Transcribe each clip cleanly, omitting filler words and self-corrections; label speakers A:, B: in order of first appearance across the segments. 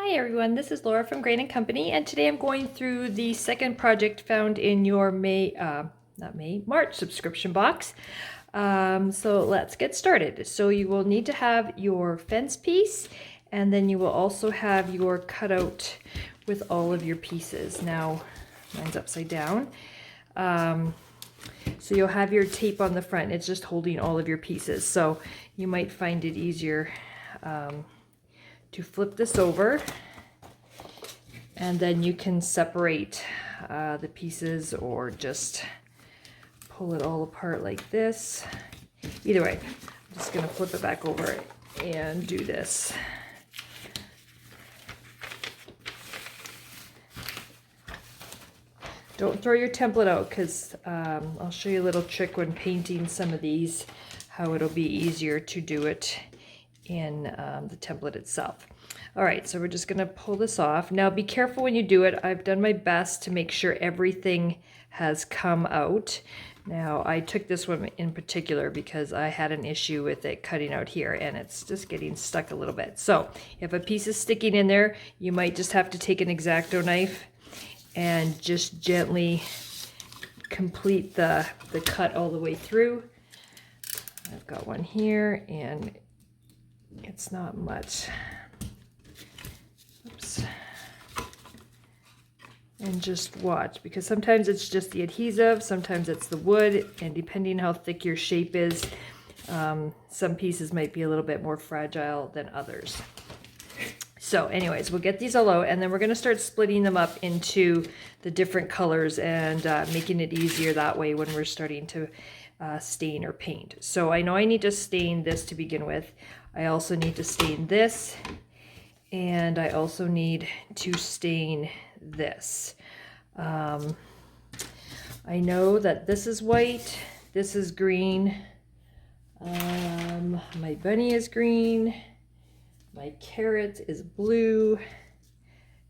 A: Hi everyone, this is Laura from Grain & Company, and today I'm going through the second project found in your March subscription box. So let's get started. So you will need to have your fence piece, and then you will also have your cutout with all of your pieces. Now, mine's upside down. So you'll have your tape on the front. It's just holding all of your pieces. So you might find it easier to flip this over, and then you can separate the pieces or just pull it all apart like this. Either way, I'm just going to flip it back over and do this. Don't throw your template out, because I'll show you a little trick when painting some of these, how it'll be easier to do it in the template itself. All right, so we're just gonna pull this off. Now be careful when you do it. I've done my best to make sure everything has come out. Now I took this one in particular because I had an issue with it cutting out here, and it's just getting stuck a little bit. So if a piece is sticking in there, you might just have to take an X-Acto knife and just gently complete the cut all the way through. I've got one here, and it's not much. Oops. And just watch, because sometimes it's just the adhesive, sometimes it's the wood, and depending how thick your shape is, some pieces might be a little bit more fragile than others. So anyways, we'll get these all out, and then we're going to start splitting them up into the different colors and making it easier that way when we're starting to stain or paint. So I know I need to stain this to begin with. I also need to stain this, and I also need to stain this. I know that this is white, this is green, my bunny is green, my carrot is blue.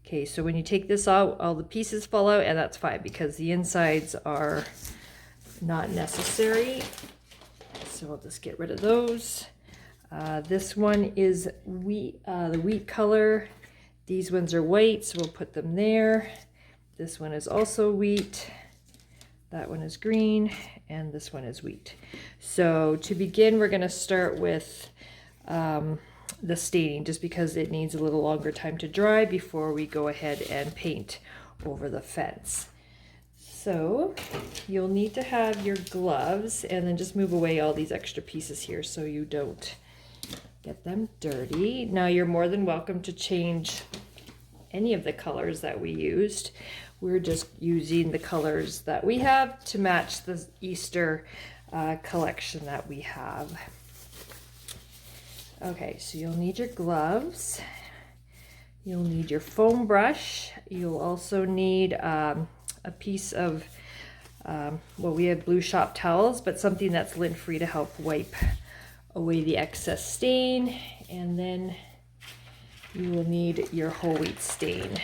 A: Okay, so when you take this out, all the pieces fall out, and that's fine because the insides are not necessary. So I'll just get rid of those. This one is the wheat color. These ones are white, so we'll put them there. This one is also wheat. That one is green, and this one is wheat. So to begin, we're going to start with the staining, just because it needs a little longer time to dry before we go ahead and paint over the fence. So you'll need to have your gloves, and then just move away all these extra pieces here so you don't get them dirty. Now you're more than welcome to change any of the colors that we used. We're just using the colors that we have to match the Easter collection that we have. Okay, so you'll need your gloves. You'll need your foam brush. You'll also need a piece of, well, we have blue shop towels, but something that's lint-free to help wipe away the excess stain. And then you will need your whole wheat stain.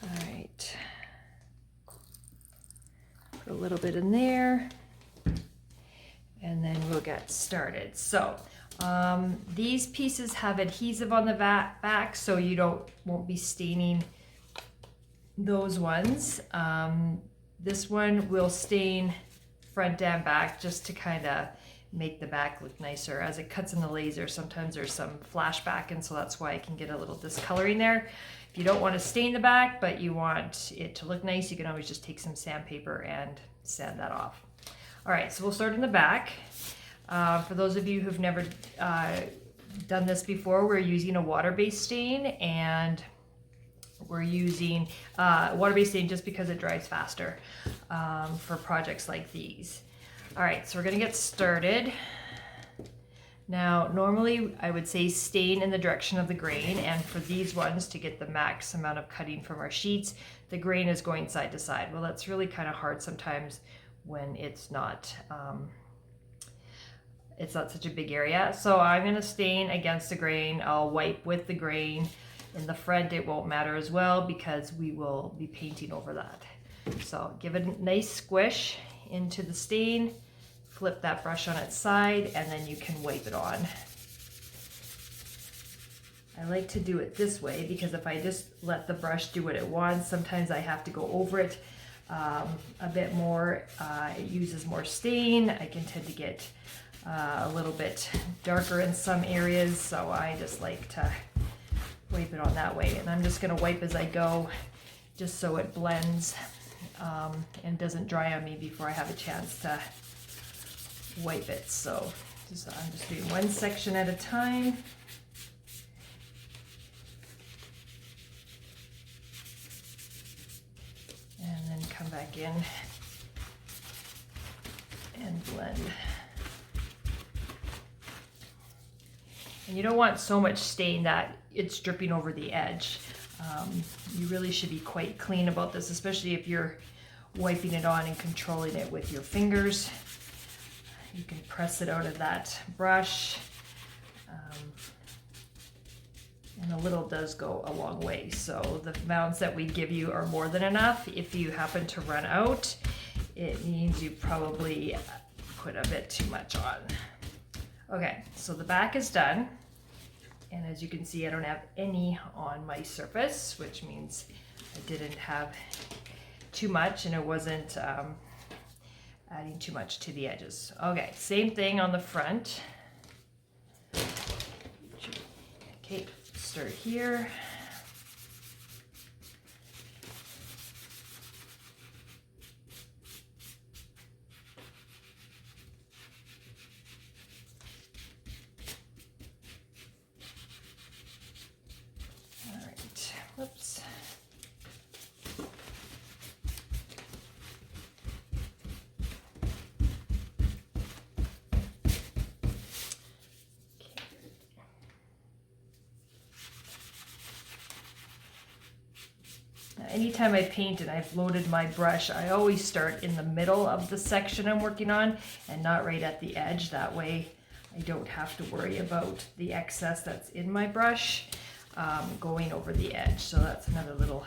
A: All right, put a little bit in there, and then we'll get started. So these pieces have adhesive on the back, so you won't be staining those ones. This one will stain front and back, just to kind of make the back look nicer. As it cuts in the laser, sometimes there's some flashback, and so that's why I can get a little discoloring there. If you don't want to stain the back, but you want it to look nice, you can always just take some sandpaper and sand that off. All right, so we'll start in the back. For those of you who've never done this before, we're using a water-based stain, and we're using water-based stain just because it dries faster for projects like these. All right, so we're gonna get started. Now, normally I would say stain in the direction of the grain, and for these ones, to get the max amount of cutting from our sheets, the grain is going side to side. Well, that's really kind of hard sometimes when it's not such a big area. So I'm gonna stain against the grain. I'll wipe with the grain. In the front, it won't matter as well because we will be painting over that. So give it a nice squish into the stain, flip that brush on its side, and then you can wipe it on. I like to do it this way because if I just let the brush do what it wants, sometimes I have to go over it a bit more. It uses more stain. I can tend to get a little bit darker in some areas, so I just like to wipe it on that way. And I'm just going to wipe as I go just so it blends and doesn't dry on me before I have a chance to wipe it. So I'm just doing one section at a time. And then come back in and blend. And you don't want so much stain that it's dripping over the edge. You really should be quite clean about this, especially if you're wiping it on and controlling it with your fingers. You can press it out of that brush. And a little does go a long way. So the amounts that we give you are more than enough. If you happen to run out, it means you probably put a bit too much on. Okay, so the back is done. And as you can see, I don't have any on my surface, which means I didn't have too much and it wasn't adding too much to the edges. Okay, same thing on the front. Okay, start here. All right, whoops. Anytime I paint and I've loaded my brush, I always start in the middle of the section I'm working on and not right at the edge. That way I don't have to worry about the excess that's in my brush going over the edge. So that's another little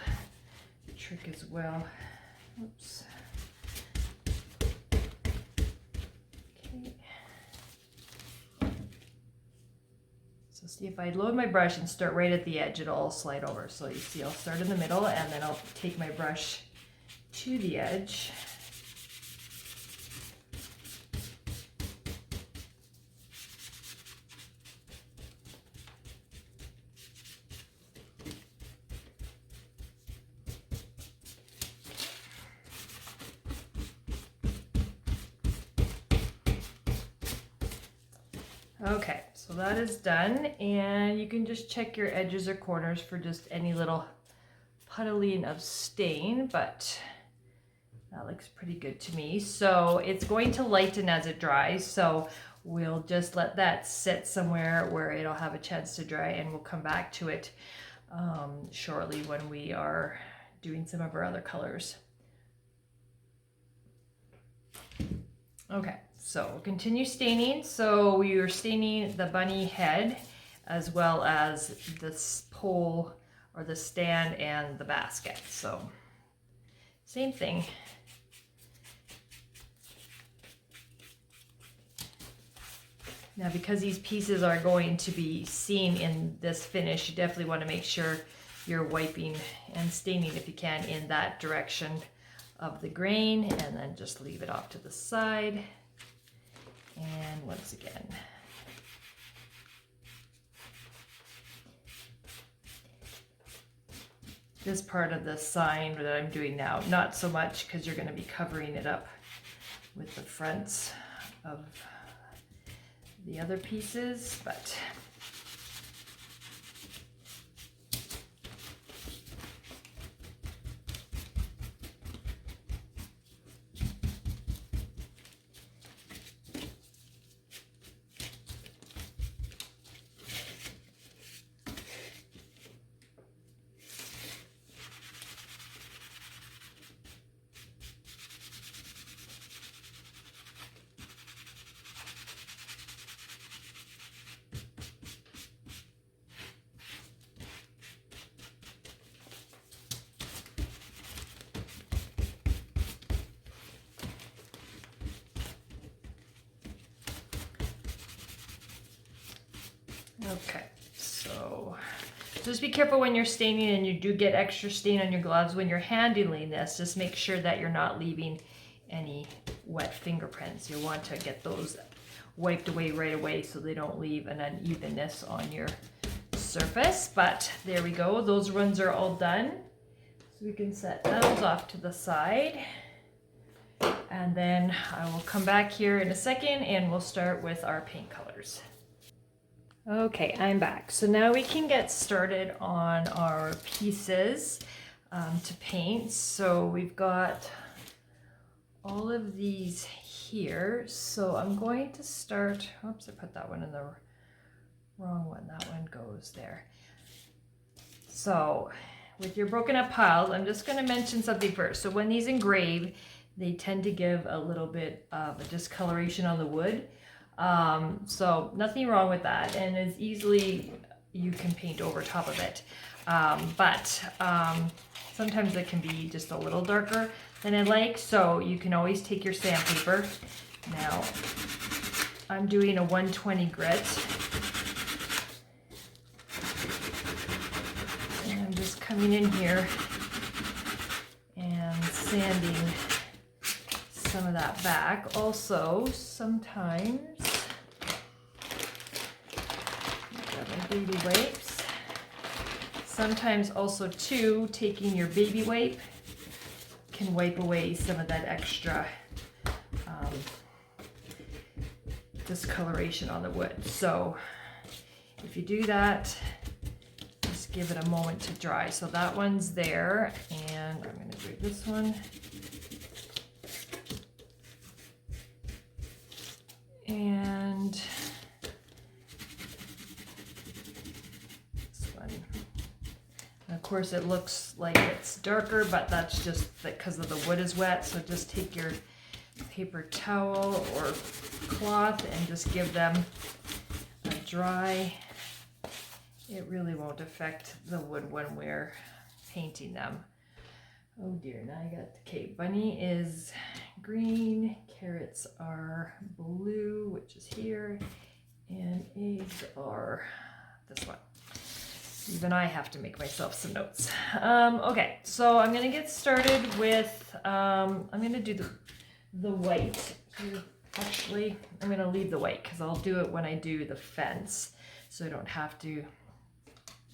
A: trick as well. Oops. Okay. So see, if I load my brush and start right at the edge, it'll all slide over. So you see, I'll start in the middle and then I'll take my brush to the edge. Okay, so that is done, and you can just check your edges or corners for just any little puddling of stain, but that looks pretty good to me. So it's going to lighten as it dries, so we'll just let that sit somewhere where it'll have a chance to dry, and we'll come back to it shortly when we are doing some of our other colors. Okay. So we'll continue staining. So we are staining the bunny head as well as this pole or the stand and the basket. So same thing. Now because these pieces are going to be seen in this finish, you definitely want to make sure you're wiping and staining if you can in that direction of the grain, and then just leave it off to the side. And once again, this part of the sign that I'm doing now, not so much because you're going to be covering it up with the fronts of the other pieces, but okay, so just be careful when you're staining, and you do get extra stain on your gloves when you're handling this. Just make sure that you're not leaving any wet fingerprints. You'll want to get those wiped away right away so they don't leave an unevenness on your surface. But there we go, those runs are all done. So we can set those off to the side. And then I will come back here in a second and we'll start with our paint colors. Okay, I'm back. So now we can get started on our pieces to paint. So we've got all of these here. So I'm going to start, oops, I put that one in the wrong one. That one goes there. So with your broken up piles, I'm just going to mention something first. So when these engrave, they tend to give a little bit of a discoloration on the wood. So nothing wrong with that, and as easily you can paint over top of it. But sometimes it can be just a little darker than I like, so you can always take your sandpaper. Now I'm doing a 120 grit. And I'm just coming in here and sanding some of that back. Also, sometimes, grab my baby wipes. Sometimes also too, taking your baby wipe can wipe away some of that extra discoloration on the wood. So if you do that, just give it a moment to dry. So that one's there, and I'm going to do this one. And this one. And of course it looks like it's darker, but that's just because of the wood is wet. So just take your paper towel or cloth and just give them a dry. It really won't affect the wood when we're painting them. Oh dear, now I got, okay, bunny is green, carrots are blue, which is here, and eggs are this one. Even I have to make myself some notes. Okay, so I'm gonna get started with, I'm gonna do the white. Actually, I'm gonna leave the white because I'll do it when I do the fence, so I don't have to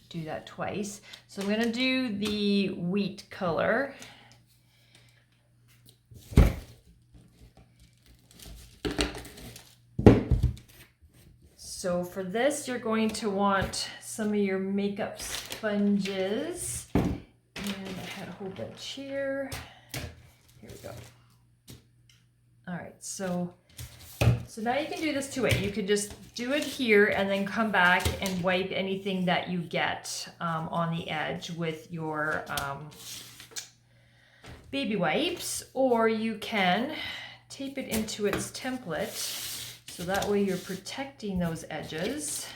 A: do that twice. So I'm gonna do the wheat color. So for this, you're going to want some of your makeup sponges. And I had a whole bunch here. Here we go. All right, so now you can do this two ways. You could just do it here and then come back and wipe anything that you get on the edge with your baby wipes, or you can tape it into its template so that way you're protecting those edges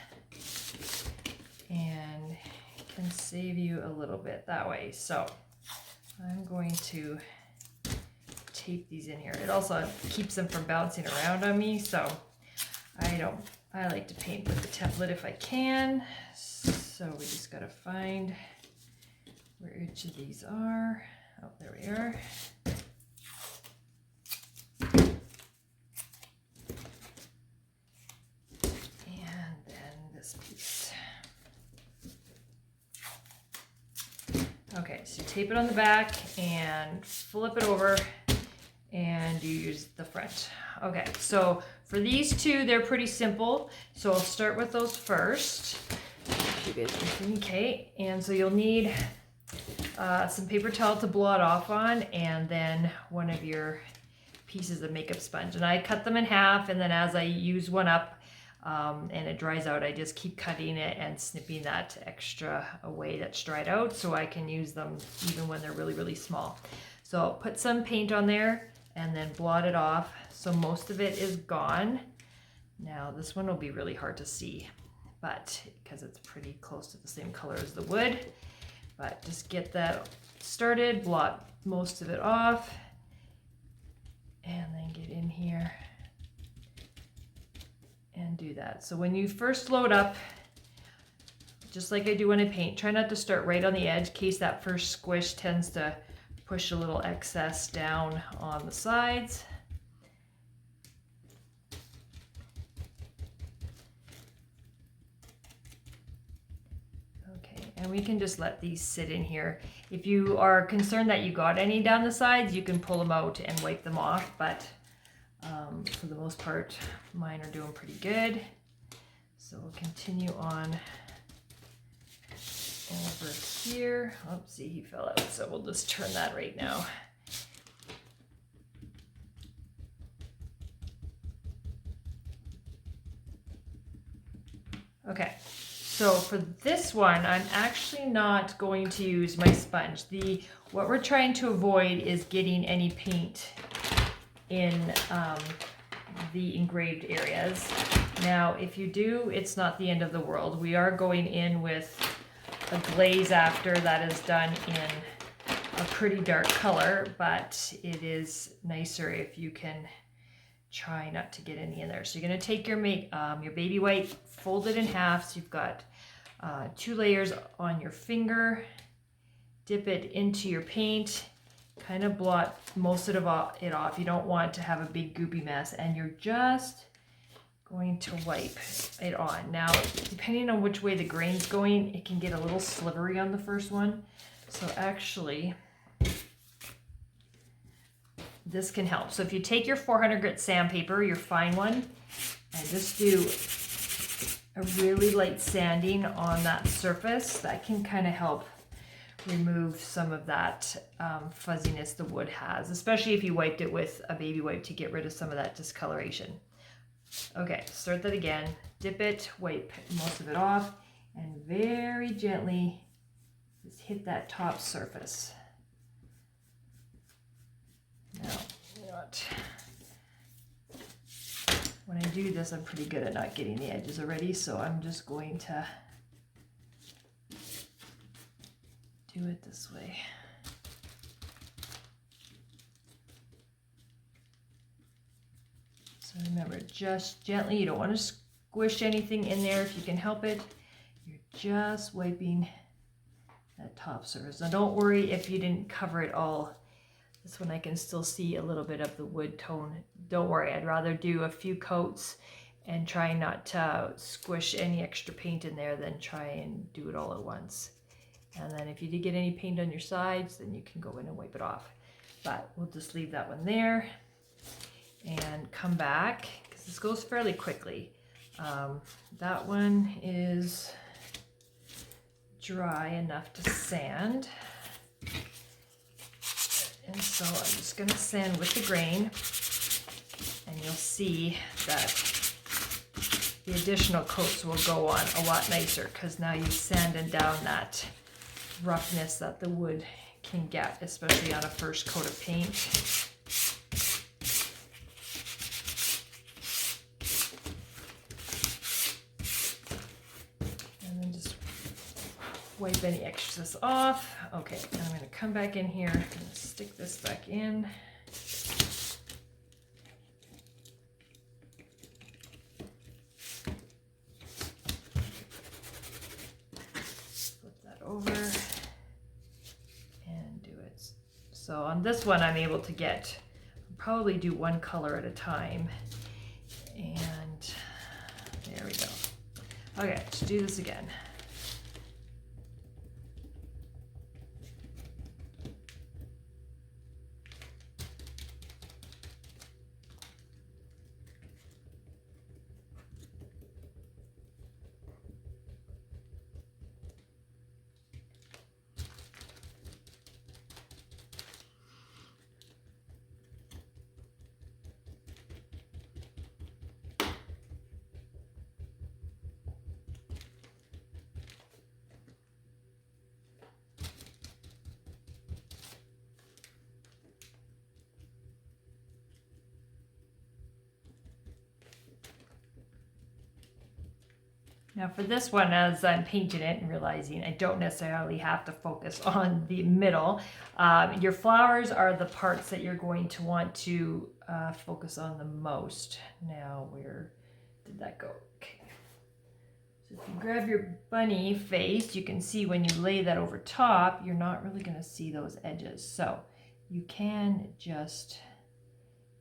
A: and it can save you a little bit that way. So I'm going to tape these in here. It also keeps them from bouncing around on me, so I like to paint with the template if I can. So we just gotta find where each of these are. Oh, there we are. And then this piece. Okay, so you tape it on the back and flip it over and you use the front. Okay, so for these two, they're pretty simple. So I'll start with those first. Okay, and so you'll need some paper towel to blot off on, and then one of your pieces of makeup sponge. And I cut them in half, and then as I use one up and it dries out, I just keep cutting it and snipping that extra away that's dried out so I can use them even when they're really, really small. So I'll put some paint on there and then blot it off so most of it is gone. Now this one will be really hard to see, but because it's pretty close to the same color as the wood. But just get that started, blot most of it off, and then get in here and do that. So when you first load up, just like I do when I paint. Try not to start right on the edge in case that first squish tends to push a little excess down on the sides. Okay, and we can just let these sit in here. If you are concerned that you got any down the sides, you can pull them out and wipe them off, but for the most part, mine are doing pretty good. So we'll continue on over here. Oopsie, he fell out, so we'll just turn that right now. Okay, so for this one, I'm actually not going to use my sponge. What we're trying to avoid is getting any paint in the engraved areas. Now, if you do, it's not the end of the world. We are going in with a glaze after that is done in a pretty dark color, but it is nicer if you can try not to get any in there. So you're going to take your baby white, fold it in half, so you've got 2 layers on your finger, dip it into your paint, kind of blot most of it off. You don't want to have a big goopy mess, and you're just going to wipe it on. Now, depending on which way the grain's going, it can get a little slivery on the first one. So actually, this can help. So if you take your 400 grit sandpaper, your fine one, and just do a really light sanding on that surface, that can kind of help remove some of that fuzziness the wood has, especially if you wiped it with a baby wipe to get rid of some of that discoloration. Okay, start that again, dip it, wipe most of it off, and very gently just hit that top surface. Now, you know what? When I do this, I'm pretty good at not getting the edges already, so I'm just going to do it this way. So remember, just gently, you don't want to squish anything in there if you can help it. You're just wiping that top surface. Now don't worry if you didn't cover it all. This one I can still see a little bit of the wood tone. Don't worry, I'd rather do a few coats and try not to squish any extra paint in there than try and do it all at once. And then if you did get any paint on your sides, then you can go in and wipe it off. But we'll just leave that one there and come back, because this goes fairly quickly. That one is dry enough to sand. And so I'm just going to sand with the grain, and you'll see that the additional coats will go on a lot nicer, because now you've sanded down that roughness that the wood can get, especially on a first coat of paint. And then just wipe any excess off. Okay, and I'm going to come back in here and stick this back in. Flip that over and do it. So on this one, I'm able to probably do one color at a time. And there we go. Okay, let's do this again. Now for this one, as I'm painting it and realizing I don't necessarily have to focus on the middle, your flowers are the parts that you're going to want to focus on the most. Now where did that go? Okay. So if you grab your bunny face, you can see when you lay that over top, you're not really going to see those edges. So you can just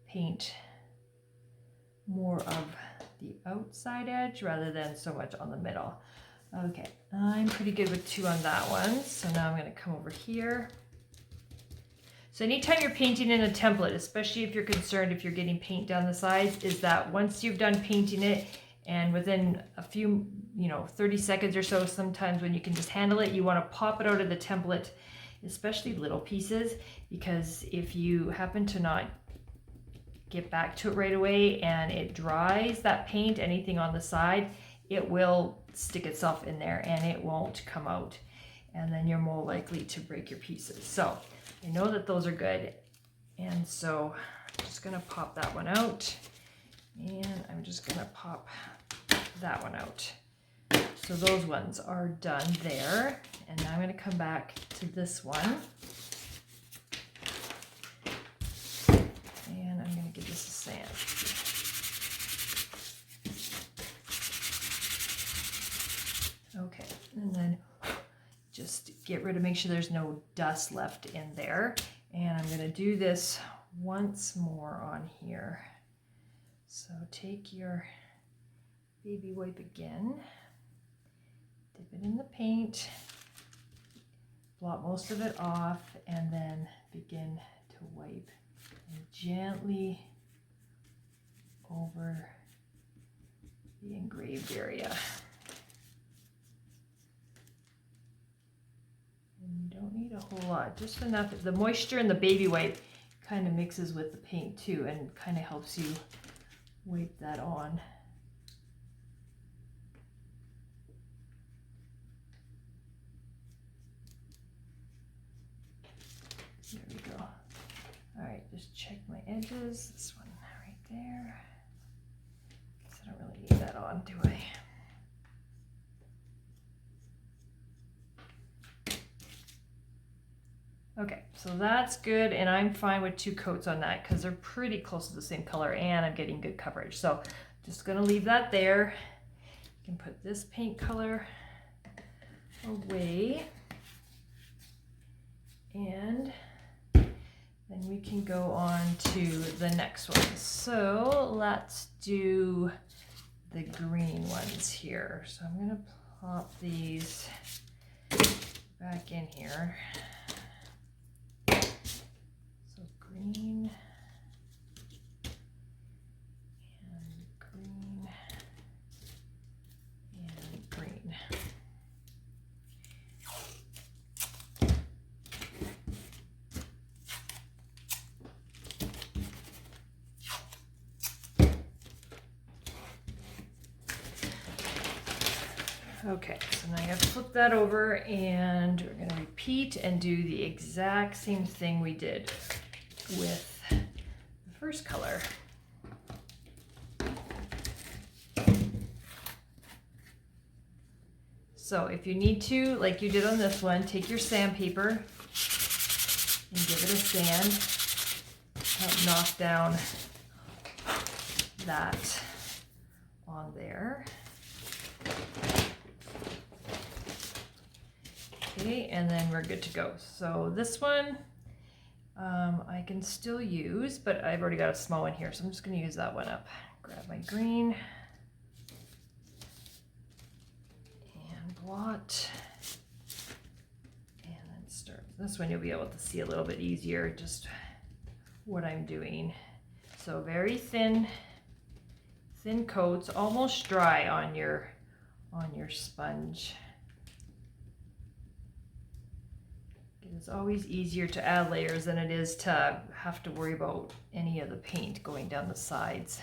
A: paint more of the outside edge rather than so much on the middle. Okay, I'm pretty good with 2 on that one. So now I'm going to come over here. So anytime you're painting in a template, especially if you're concerned if you're getting paint down the sides, is that once you've done painting it and within a few, 30 seconds or so, sometimes when you can just handle it, you want to pop it out of the template, especially little pieces, because if you happen to not get back to it right away and it dries, that paint, anything on the side, it will stick itself in there and it won't come out. And then you're more likely to break your pieces. So I know that those are good. And so I'm just gonna pop that one out. And I'm just gonna pop that one out. So those ones are done there. And now I'm gonna come back to this one. And I'm gonna give this a sand. Okay, and then just get rid of, make sure there's no dust left in there. And I'm gonna do this once more on here. So take your baby wipe again, dip it in the paint, blot most of it off, and then begin to wipe and gently over the engraved area. And you don't need a whole lot, just enough. The moisture in the baby wipe kind of mixes with the paint too and kind of helps you wipe that on. There we go. All right, just check my edges. This one right there. Guess I don't really need that on, do I? Okay, so that's good, and I'm fine with 2 coats on that because they're pretty close to the same color and I'm getting good coverage. So just gonna leave that there. You can put this paint color away, and then we can go on to the next one. So let's do the green ones here. So I'm gonna pop these back in here. Green and green and green. Okay, so now I have to flip that over and we're going to repeat and do the exact same thing we did with the first color. So if you need to, like you did on this one, take your sandpaper and give it a sand. Help knock down that on there. Okay, and then we're good to go. So this one I can still use, but I've already got a small one here, so I'm just going to use that one up. Grab my green and blot, and then start. This one you'll be able to see a little bit easier just what I'm doing. So very thin coats, almost dry on your sponge. It's always easier to add layers than it is to have to worry about any of the paint going down the sides.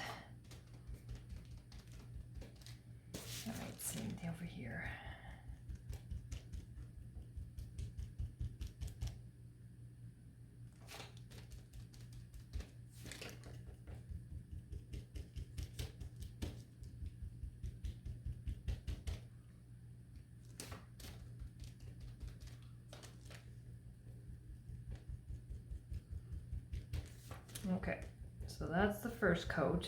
A: All right, same thing over here. Okay, so that's the first coat.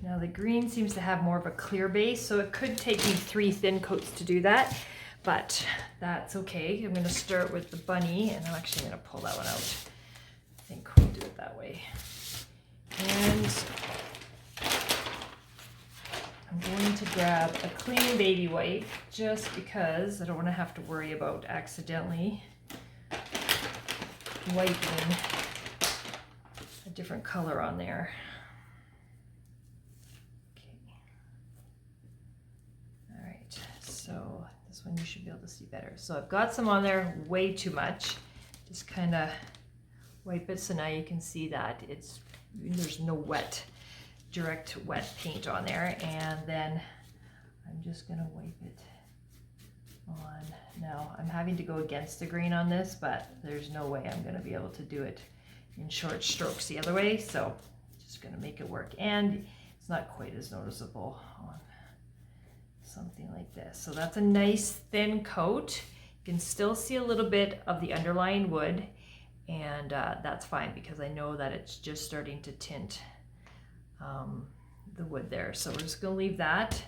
A: Now the green seems to have more of a clear base, so it could take me 3 thin coats to do that, but that's okay. I'm gonna start with the bunny, and I'm actually gonna pull that one out. I think we'll do it that way. And I'm going to grab a clean baby wipe just because I don't want to have to worry about accidentally wiping a different color on there. Okay. All right, so this one you should be able to see better. So I've got some on there, way too much. Just kind of wipe it so now you can see that there's no direct wet paint on there, and then I'm just gonna wipe it on. Now I'm having to go against the grain on this, but there's no way I'm gonna be able to do it in short strokes the other way, so just gonna make it work, and it's not quite as noticeable on something like this. So that's a nice thin coat. You can still see a little bit of the underlying wood, and that's fine because I know that it's just starting to tint the wood there. So we're just going to leave that.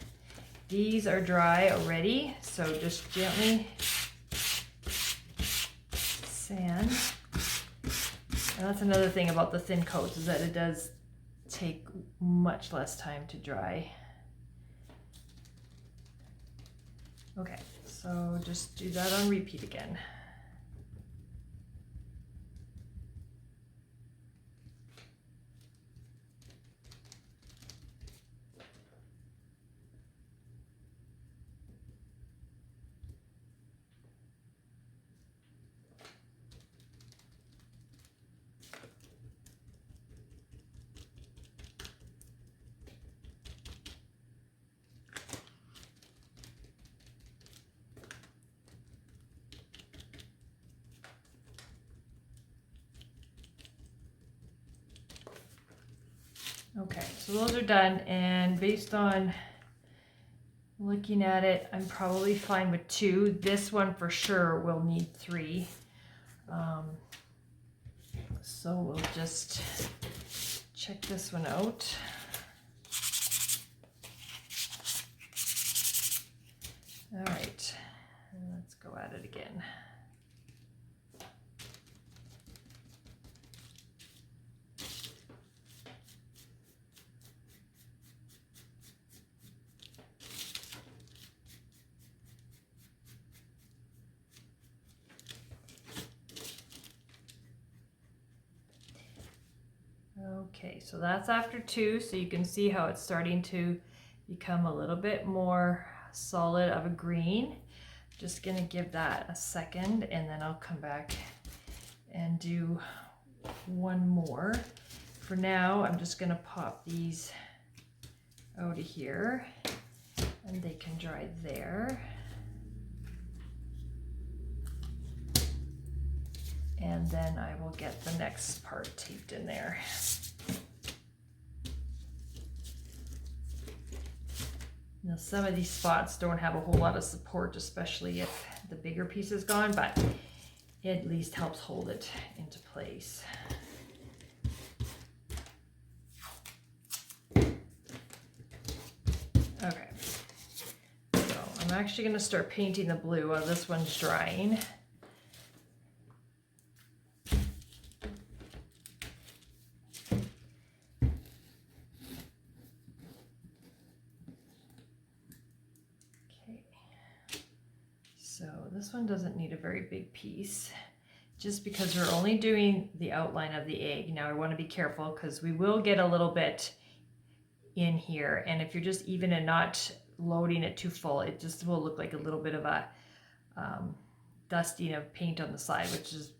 A: These are dry already, so just gently sand. And that's another thing about the thin coats, is that it does take much less time to dry. Okay, so just do that on repeat again. Okay, so those are done, and based on looking at it, I'm probably fine with 2. This one for sure will need 3. So we'll just check this one out. All right, and let's go at it again. Okay, so that's after 2, so you can see how it's starting to become a little bit more solid of a green. Just gonna give that a second, and then I'll come back and do one more. For now, I'm just gonna pop these out of here, and they can dry there. And then I will get the next part taped in there. Now some of these spots don't have a whole lot of support, especially if the bigger piece is gone, but it at least helps hold it into place. Okay, so I'm actually going to start painting the blue while this one's drying. This one doesn't need a very big piece, just because we're only doing the outline of the egg. Now I want to be careful because we will get a little bit in here, and if you're just even and not loading it too full, it just will look like a little bit of a dusting of paint on the side, which is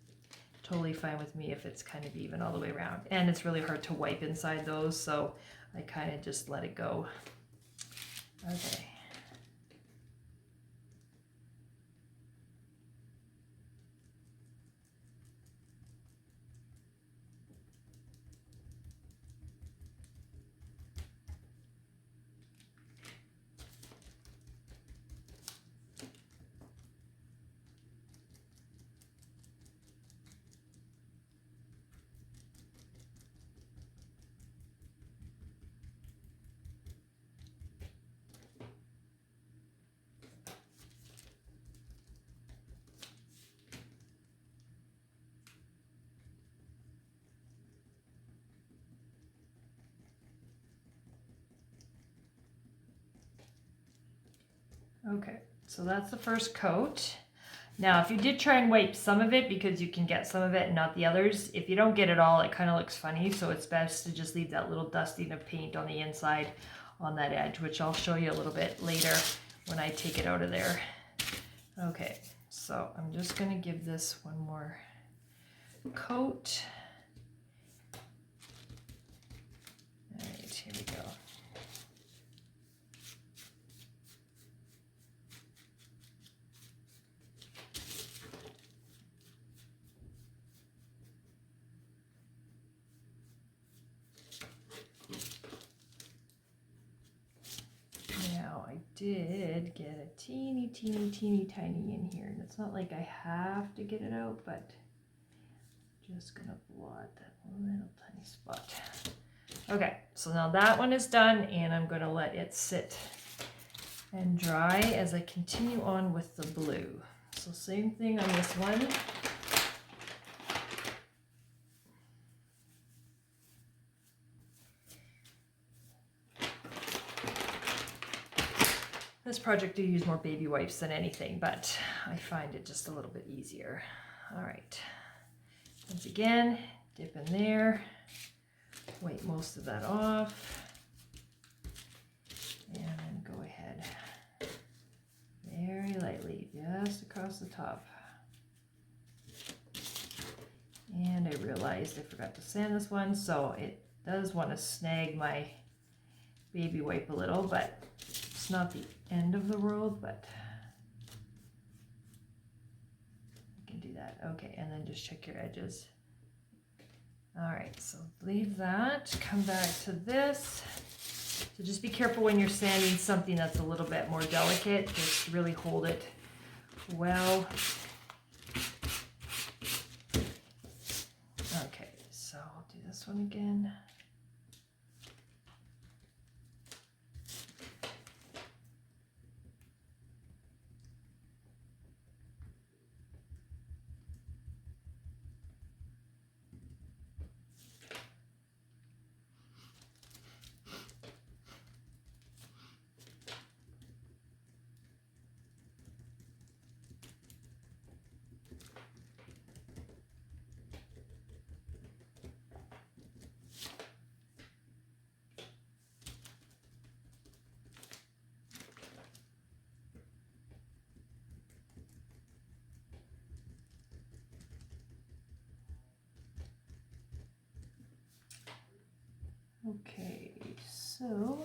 A: totally fine with me if it's kind of even all the way around. And it's really hard to wipe inside those, so I kind of just let it go. Okay. Okay, so that's the first coat. Now, if you did try and wipe some of it, because you can get some of it and not the others, if you don't get it all, it kind of looks funny. So it's best to just leave that little dusting of paint on the inside on that edge, which I'll show you a little bit later when I take it out of there. Okay, so I'm just going to give this one more coat. All right, here we go. Did get a teeny tiny in here, and it's not like I have to get it out, but just gonna blot that little tiny spot. Okay, so now that one is done, and I'm gonna let it sit and dry as I continue on with the blue. So same thing on this one. This project I use more baby wipes than anything, but I find it just a little bit easier. All right, once again, dip in there, wipe most of that off, and then go ahead very lightly just across the top. And I realized I forgot to sand this one, so it does want to snag my baby wipe a little, but it's not the end of the world, but I can do that. Okay, and then just check your edges. All right, so leave that, come back to this. So just be careful when you're sanding something that's a little bit more delicate, just really hold it well. Okay, so I'll do this one again. Okay, so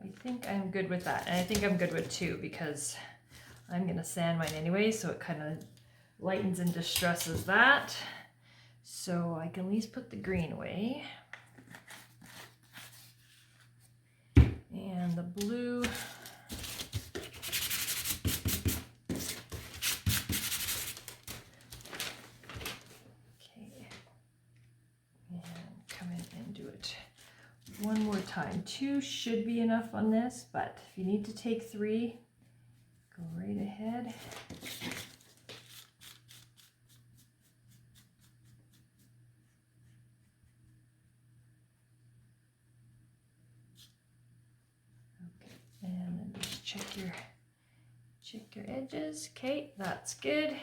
A: I think I'm good with that. And I think I'm good with 2 because I'm going to sand mine anyway, so it kind of lightens and distresses that. So I can at least put the green away. And the blue. One more time. 2 should be enough on this, but if you need to take 3, go right ahead. Okay, and then just check your edges. Okay, that's good.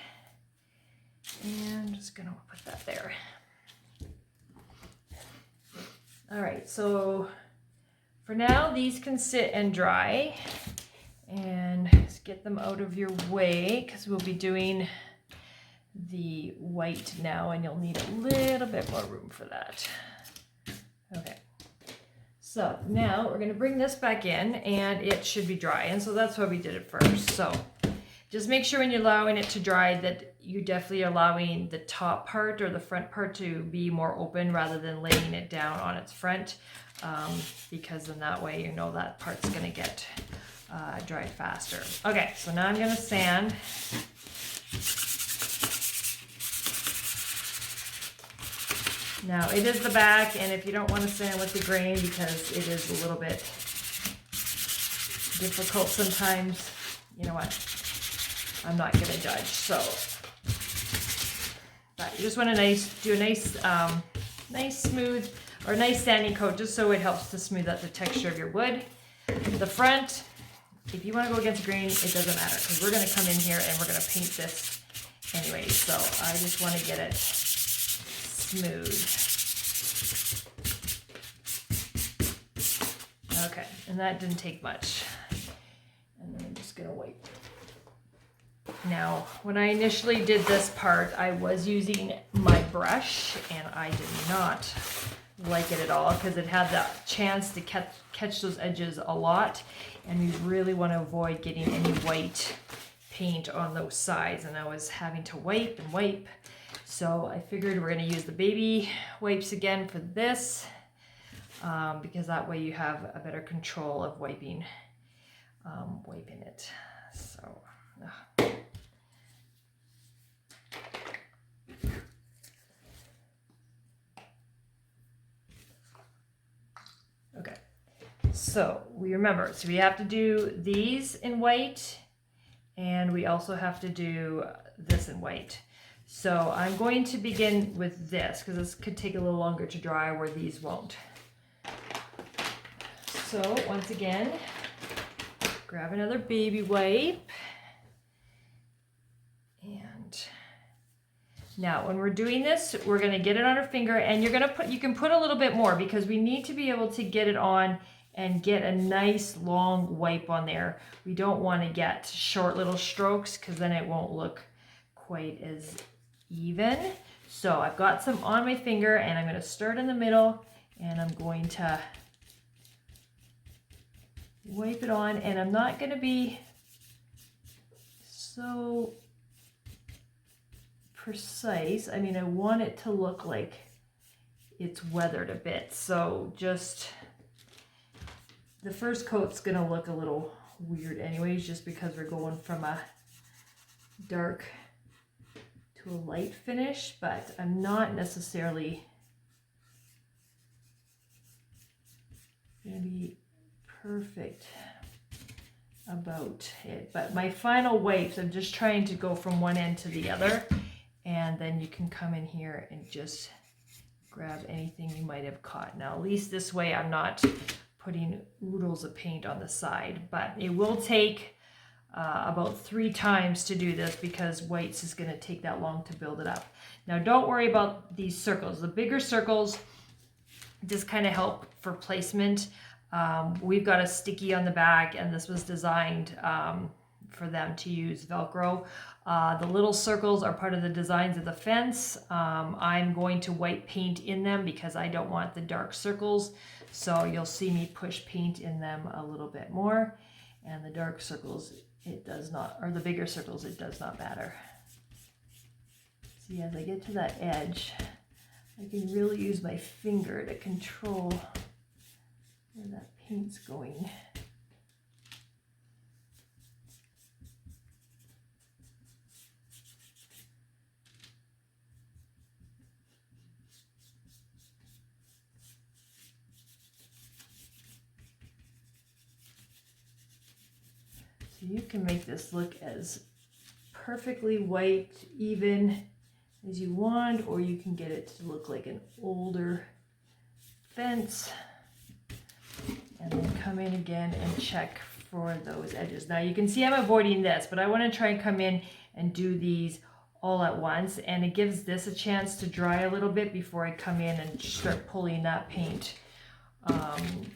A: And I'm just gonna put that there. All right, so for now, these can sit and dry, and just get them out of your way because we'll be doing the white now, and you'll need a little bit more room for that. Okay, so now we're gonna bring this back in, and it should be dry, and so that's why we did it first. So just make sure when you're allowing it to dry that you definitely are allowing the top part or the front part to be more open rather than laying it down on its front, because then that way you know that part's going to get dried faster. Okay, so now I'm going to sand. Now it is the back, and if you don't want to sand with the grain because it is a little bit difficult sometimes, you know what? I'm not going to judge. So, but you just want to do a nice smooth or nice sanding coat, just so it helps to smooth out the texture of your wood. The front, if you want to go against the grain, it doesn't matter because we're going to come in here and we're going to paint this anyway. So I just want to get it smooth. Okay, and that didn't take much. And then I'm just going to wipe. Now, when I initially did this part, I was using my brush and I did not like it at all because it had that chance to catch those edges a lot, and we really want to avoid getting any white paint on those sides, and I was having to wipe and wipe. So I figured we're going to use the baby wipes again for this because that way you have a better control of wiping it. So okay, so we remember, so we have to do these in white, and we also have to do this in white. So I'm going to begin with this because this could take a little longer to dry where these won't. So once again, grab another baby wipe. And now when we're doing this, we're going to get it on our finger, and you can put a little bit more because we need to be able to get it on and get a nice long wipe on there. We don't want to get short little strokes because then it won't look quite as even. So I've got some on my finger, and I'm going to start in the middle, and I'm going to wipe it on, and I'm not going to be so precise. I mean, I want it to look like it's weathered a bit. So just the first coat's going to look a little weird anyways, just because we're going from a dark to a light finish, but I'm not necessarily going to be perfect about it. But my final wipes, I'm just trying to go from one end to the other, and then you can come in here and just grab anything you might have caught. Now at least this way I'm not putting oodles of paint on the side, but it will take about 3 times to do this because whites is going to take that long to build it up. Now don't worry about these circles. The bigger circles just kind of help for placement. We've got a sticky on the back, and this was designed for them to use Velcro. The little circles are part of the designs of the fence. I'm going to white paint in them because I don't want the dark circles. So you'll see me push paint in them a little bit more. And the dark circles, it does not, or the bigger circles, it does not matter. See, as I get to that edge, I can really use my finger to control where that paint's going. So you can make this look as perfectly white, even as you want, or you can get it to look like an older fence. And then come in again and check for those edges. Now you can see I'm avoiding this, but I want to try and come in and do these all at once, and it gives this a chance to dry a little bit before I come in and start pulling that paint.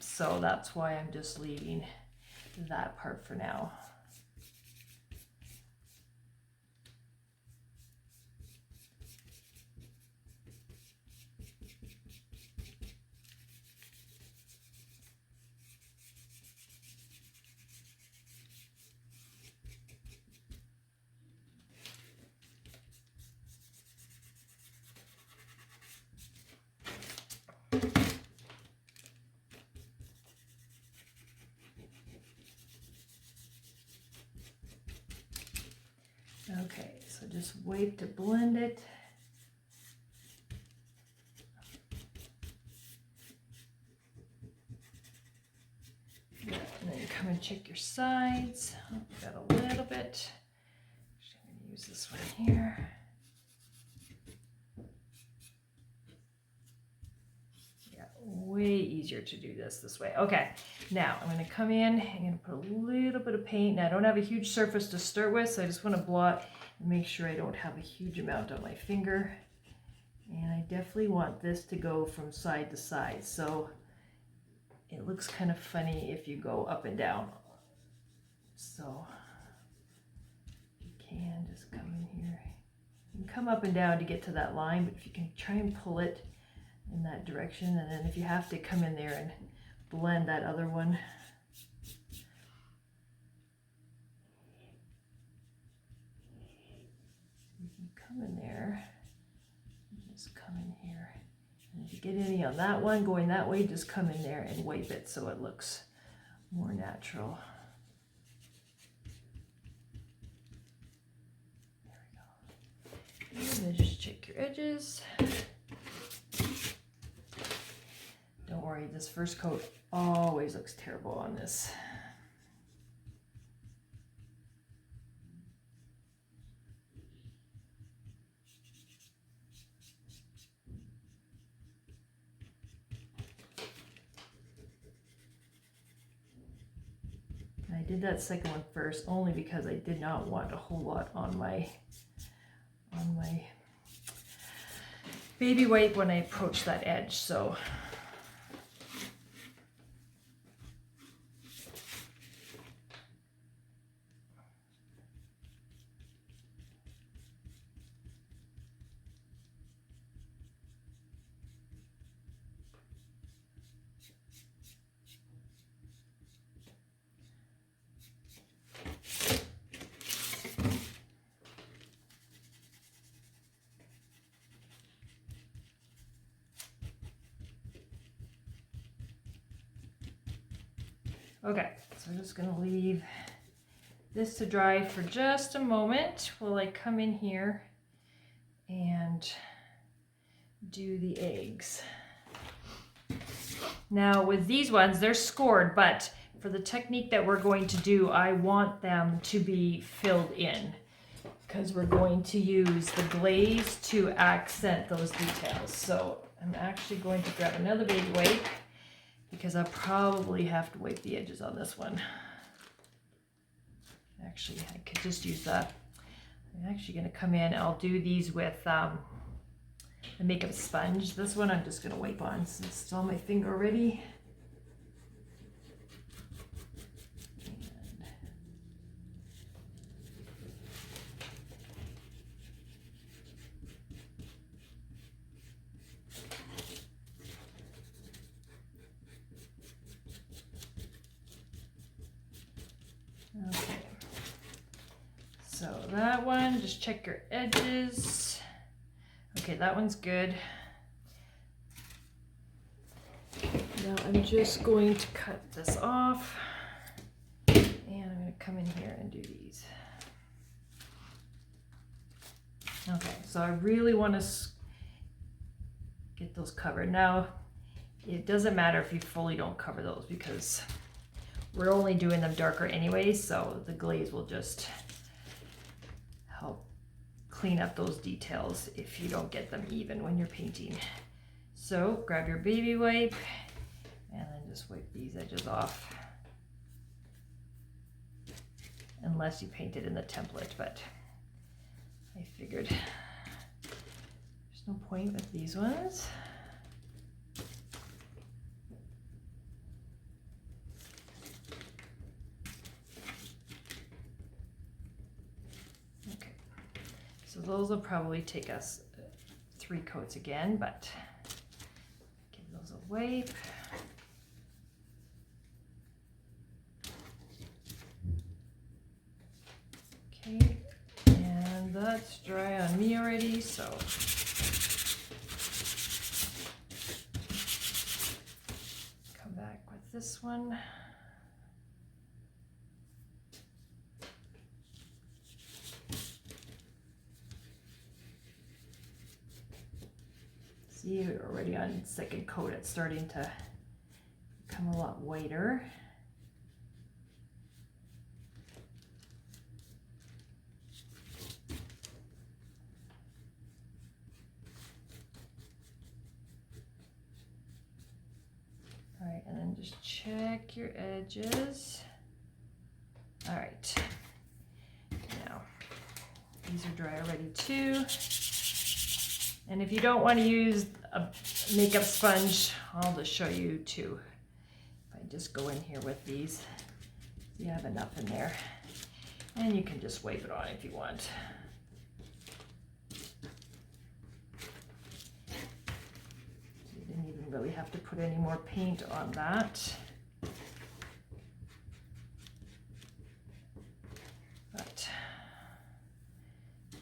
A: So that's why I'm just leaving that part for now. Okay, so just wipe to blend it. Yeah, and then you come and check your sides. Oh, got a little bit. Actually, I'm going to use this one here. Yeah, way easier easier to do this way. Okay, now I'm going to come in, I'm going to put a little bit of paint. Now I don't have a huge surface to start with, so I just want to blot and make sure I don't have a huge amount on my finger. And I definitely want this to go from side to side, so it looks kind of funny if you go up and down. So you can just come in here. You can come up and down to get to that line, but if you can try and pull it in that direction, and then if you have to come in there and blend that other one. You can come in there, and just come in here. And if you get any on that one going that way, just come in there and wipe it so it looks more natural. There we go. And then just check your edges. Don't worry, this first coat always looks terrible on this. I did that second one first only because I did not want a whole lot on my baby wipe when I approached that edge. So okay, so I'm just gonna leave this to dry for just a moment while I come in here and do the eggs. Now with these ones, they're scored, but for the technique that we're going to do, I want them to be filled in because we're going to use the glaze to accent those details. So I'm actually going to grab another baby wipe because I'll probably have to wipe the edges on this one. Actually, I could just use that. I'm actually going to come in. I'll do these with the makeup sponge. This one I'm just going to wipe on since it's on my finger already. Okay, so that one, just check your edges. Okay, that one's good. Now I'm just going to cut this off, and I'm going to come in here and do these. Okay, so I really want to get those covered. Now, it doesn't matter if you fully don't cover those because we're only doing them darker anyway, so the glaze will just help clean up those details if you don't get them even when you're painting. So grab your baby wipe and then just wipe these edges off. Unless you painted in the template, but I figured there's no point with these ones. So those will probably take us 3 coats again, but give those a wipe. Okay, and that's dry on me already, so come back with this one. See, we're already on second coat. It's starting to become a lot whiter. All just check your edges. All right, now these are dry already too. And if you don't want to use a makeup sponge, I'll just show you too. If I just go in here with these, you have enough in there. And you can just wipe it on if you want. You didn't even really have to put any more paint on that. But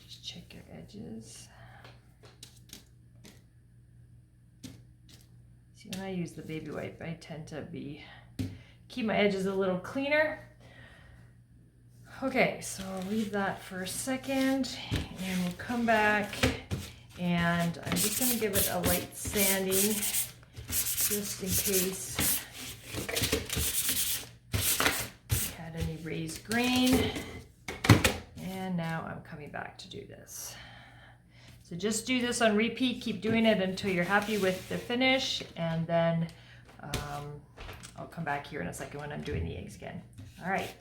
A: just check your edges. See, when I use the baby wipe, I tend to keep my edges a little cleaner. Okay, so I'll leave that for a second and we'll come back and I'm just going to give it a light sanding just in case we had any raised grain. And now I'm coming back to do this. So just do this on repeat, keep doing it until you're happy with the finish, and then I'll come back here in a second when I'm doing the eggs again. All right.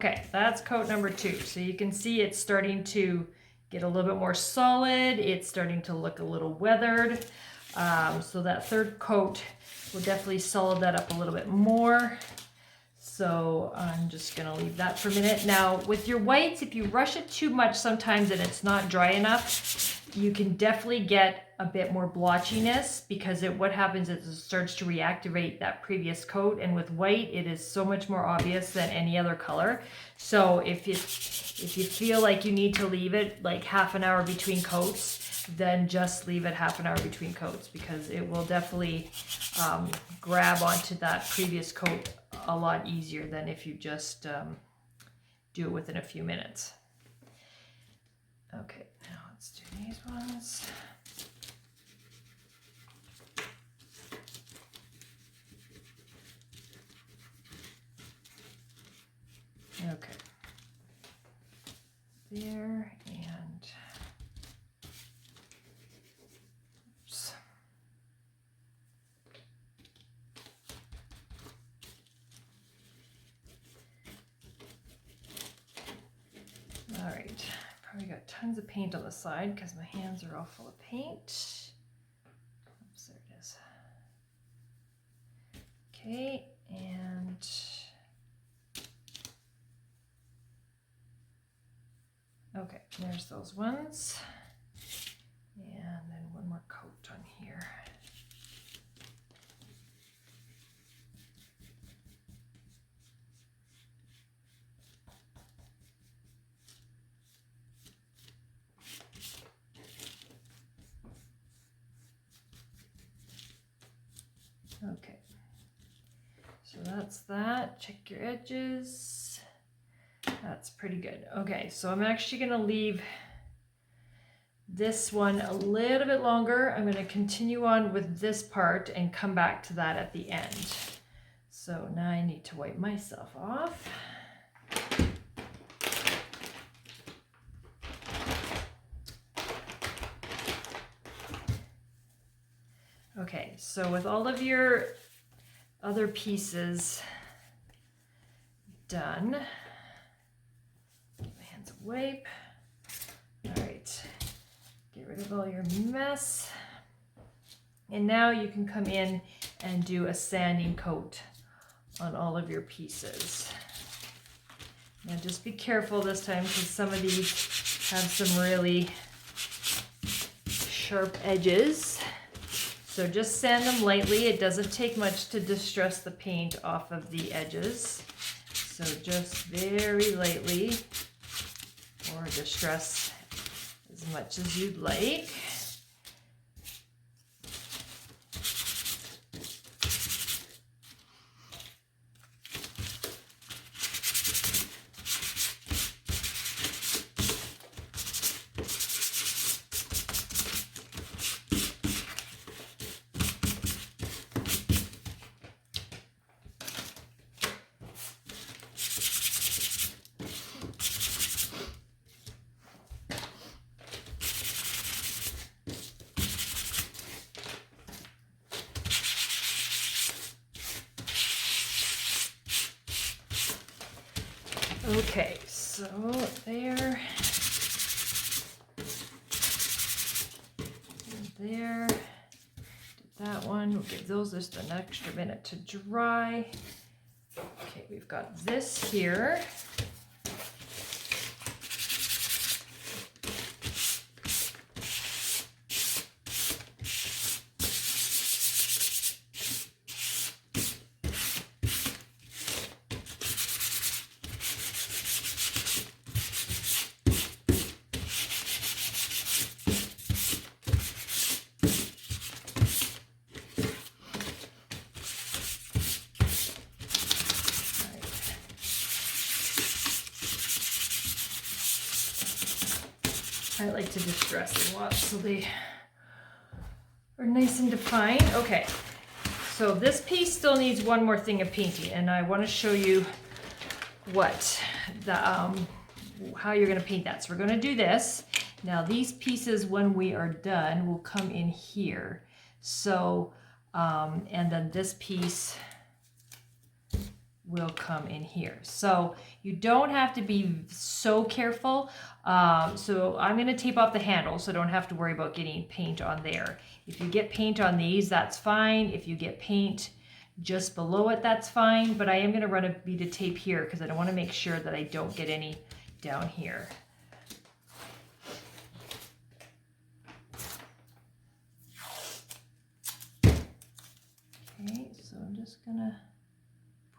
A: Okay, that's coat number 2. So you can see it's starting to get a little bit more solid. It's starting to look a little weathered. So that third coat will definitely solid that up a little bit more. So I'm just gonna leave that for a minute. Now with your whites, if you rush it too much sometimes and it's not dry enough, you can definitely get a bit more blotchiness because what happens is it starts to reactivate that previous coat, and with white it is so much more obvious than any other color. So if you feel like you need to leave it like half an hour between coats, then just leave it half an hour between coats because it will definitely grab onto that previous coat a lot easier than if you just do it within a few minutes. Okay, now let's do these ones. Okay, there, and oops. All right, probably got tons of paint on the side because my hands are all full of paint. Oops, there it is. Okay, and okay, there's those ones. And then one more coat on here. Okay, so that's that. Check your edges. That's pretty good. Okay, so I'm actually going to leave this one a little bit longer. I'm going to continue on with this part and come back to that at the end. So now I need to wipe myself off. Okay, so with all of your other pieces done, give my hands a wipe. All right, get rid of all your mess. And now you can come in and do a sanding coat on all of your pieces. Now just be careful this time because some of these have some really sharp edges. So just sand them lightly. It doesn't take much to distress the paint off of the edges. So just very lightly, or distress as much as you'd like. Okay, so there. And there. Did that one. We'll give those just an extra minute to dry. Okay, we've got this here. I like to distress a lot so they are nice and defined. Okay, so this piece still needs one more thing of painting, and I want to show you what the how you're going to paint that. So we're going to do this. Now these pieces, when we are done, will come in here. So and then this piece will come in here. So you don't have to be so careful. So I'm going to tape off the handle so I don't have to worry about getting paint on there. If you get paint on these, that's fine. If you get paint just below it, that's fine. But I am going to run a bead of tape here because I don't want to make sure that I don't get any down here. Okay, so I'm just going to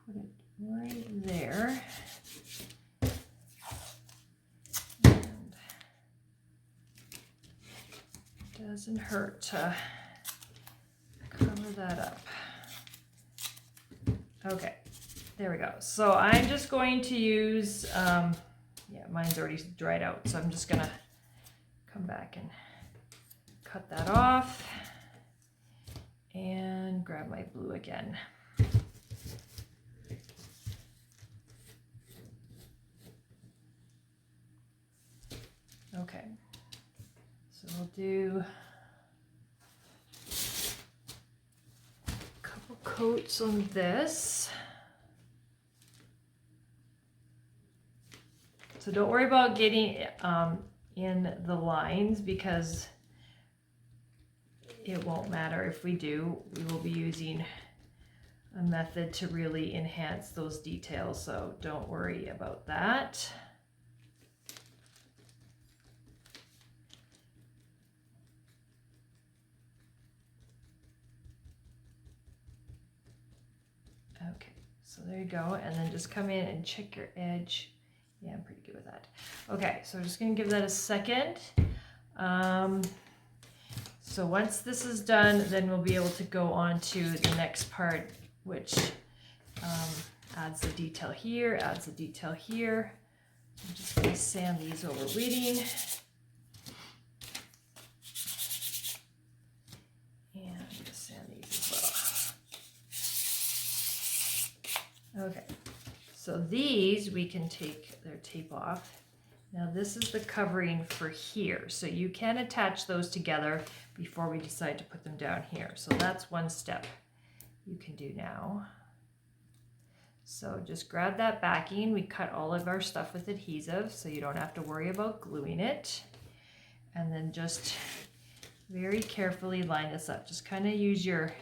A: put it right there. And it doesn't hurt to cover that up. Okay, there we go. So I'm just going to use, yeah, mine's already dried out. So I'm just gonna come back and cut that off and grab my blue again. Okay, so we'll do a couple coats on this. So don't worry about getting in the lines because it won't matter if we do. We will be using a method to really enhance those details, so don't worry about that. Okay, so there you go, and then just come in and check your edge. Yeah, I'm pretty good with that. Okay, so I'm just gonna give that a second. So once this is done, then we'll be able to go on to the next part, which adds the detail here, adds the detail here. I'm just gonna sand these while we're waiting. And I'm gonna sand these as well. Okay. So these we can take their tape off. Now this is the covering for here. So you can attach those together before we decide to put them down here. So that's one step you can do now. So just grab that backing. We cut all of our stuff with adhesive so you don't have to worry about gluing it. And then just very carefully line this up. Just kind of use your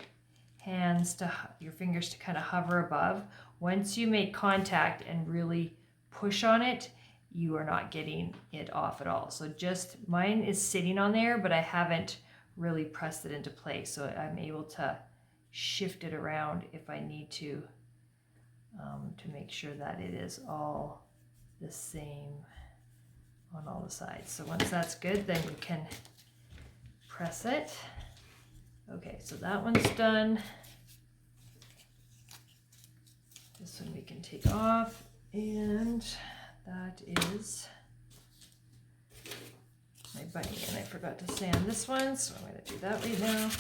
A: hands to, your fingers to kind of hover above. Once you make contact and really push on it, you are not getting it off at all. So just, mine is sitting on there, but I haven't really pressed it into place. So I'm able to shift it around if I need to make sure that it is all the same on all the sides. So once that's good, then you can press it. Okay, so that one's done. This one we can take off, and that is my bunny, and I forgot to sand this one, so I'm going to do that right now.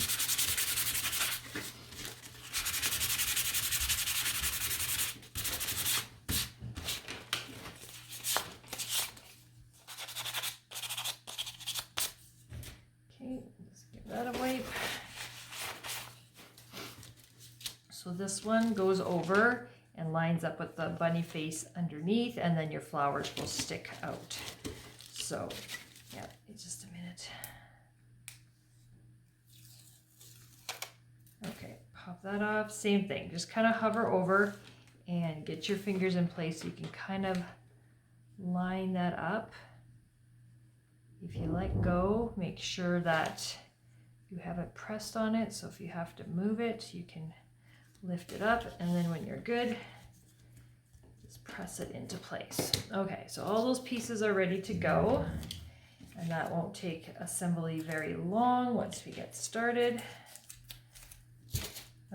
A: Okay, let's give that a wipe. So this one goes over, and lines up with the bunny face underneath, and then your flowers will stick out. So, yeah, just a minute. Okay, pop that off. Same thing, just kind of hover over and get your fingers in place so you can kind of line that up. If you let go, make sure that you haven't pressed on it. So if you have to move it, you can lift it up, and then when you're good, just press it into place. Okay, so all those pieces are ready to go, and that won't take assembly very long once we get started.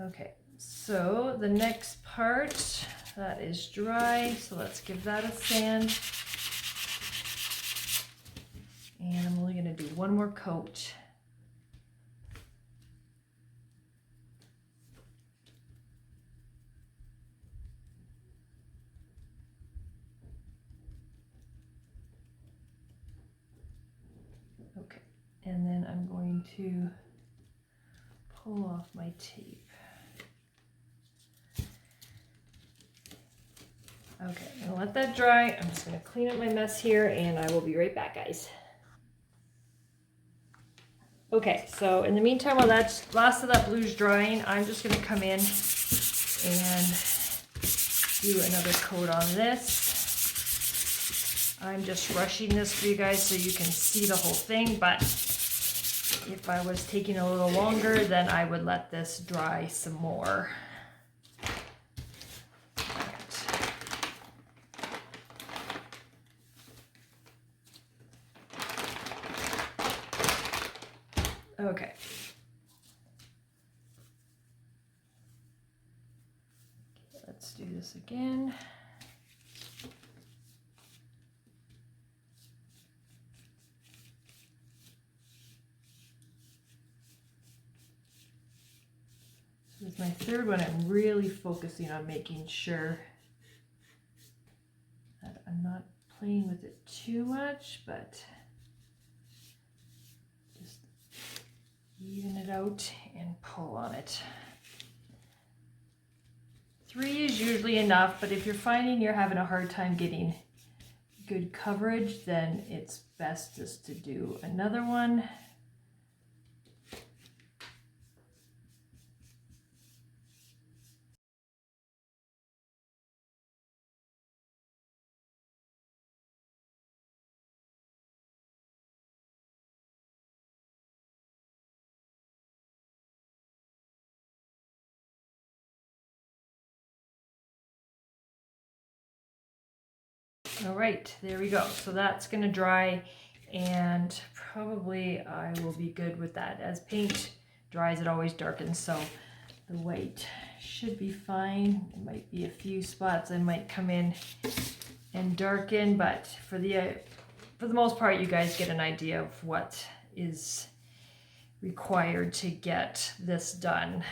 A: Okay, so the next part, that is dry, so let's give that a sand. And I'm only going to do one more coat. Okay, and then I'm going to pull off my tape. Okay, I'm gonna let that dry. I'm just gonna clean up my mess here, and I will be right back, guys. Okay, so in the meantime, while that's last of that blue's drying, I'm just gonna come in and do another coat on this. I'm just rushing this for you guys so you can see the whole thing, but if I was taking a little longer, then I would let this dry some more. Okay. Let's do this again. This is my third one. I'm really focusing on making sure that I'm not playing with it too much, but just even it out and pull on it. 3 is usually enough, but if you're finding you're having a hard time getting good coverage, then it's best just to do another one. All right, there we go. So that's gonna dry, and probably I will be good with that. As paint dries, it always darkens, so the white should be fine. It might be a few spots I might come in and darken, but for the most part, you guys get an idea of what is required to get this done.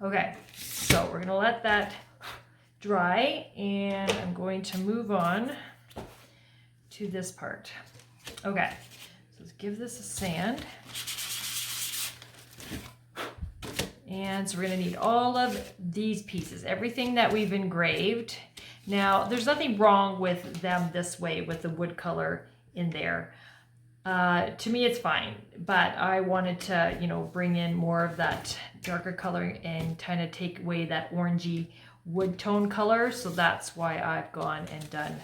A: Okay, so we're gonna let that dry, and I'm going to move on to this part. Okay, so let's give this a sand. And so we're going to need all of these pieces, everything that we've engraved. Now, there's nothing wrong with them this way with the wood color in there. To me, it's fine, but I wanted to, bring in more of that darker color and kind of take away that orangey wood tone color. So that's why I've gone and done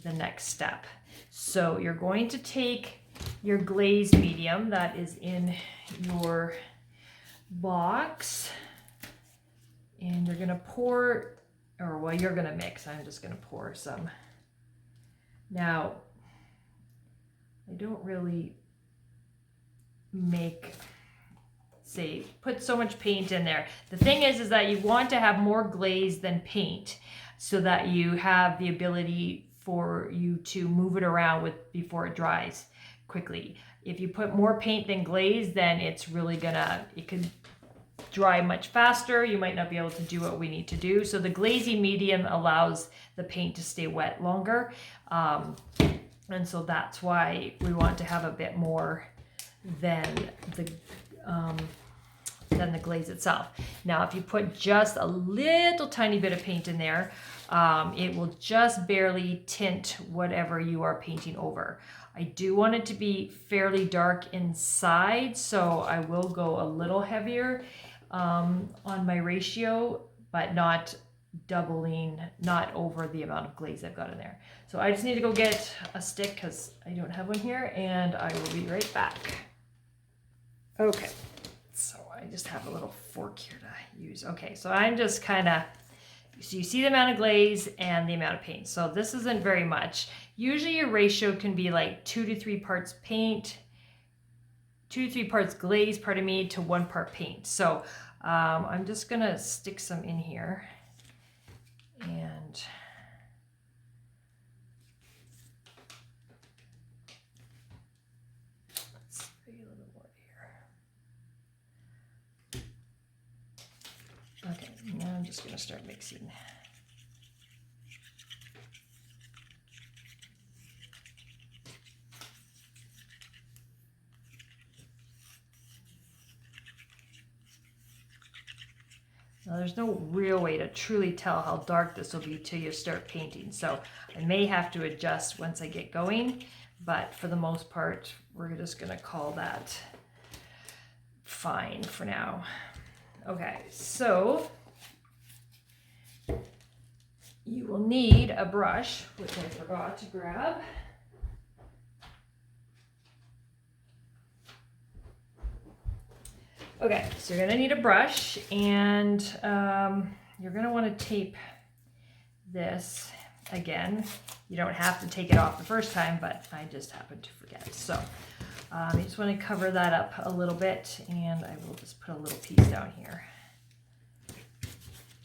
A: the next step. So you're going to take your glazed medium that is in your box, and you're going to pour, you're going to mix. I'm just going to pour some. Now, I don't really put so much paint in there. The thing is that you want to have more glaze than paint so that you have the ability for you to move it around before it dries quickly. If you put more paint than glaze, then it could dry much faster. You might not be able to do what we need to do. So the glazy medium allows the paint to stay wet longer. And so that's why we want to have a bit more than than the glaze itself. Now, if you put just a little tiny bit of paint in there, it will just barely tint whatever you are painting over. I do want it to be fairly dark inside, so I will go a little heavier on my ratio, but not doubling, not over the amount of glaze I've got in there. So I just need to go get a stick because I don't have one here, and I will be right back. Okay, so I just have a little fork here to use. Okay, so I'm just kind of, so you see the amount of glaze and the amount of paint. So this isn't very much. Usually your ratio can be like 2 to 3 parts paint, 2 to 3 parts glaze, pardon me, to 1 part paint. So I'm just gonna stick some in here, and let's put a little bit more here. Okay, now I'm just gonna start mixing. Now, there's no real way to truly tell how dark this will be till you start painting. So I may have to adjust once I get going, but for the most part, we're just gonna call that fine for now. Okay, so you will need a brush, which I forgot to grab. Okay, so you're gonna need a brush, and you're gonna wanna tape this again. You don't have to take it off the first time, but I just happened to forget. So you just wanna cover that up a little bit, and I will just put a little piece down here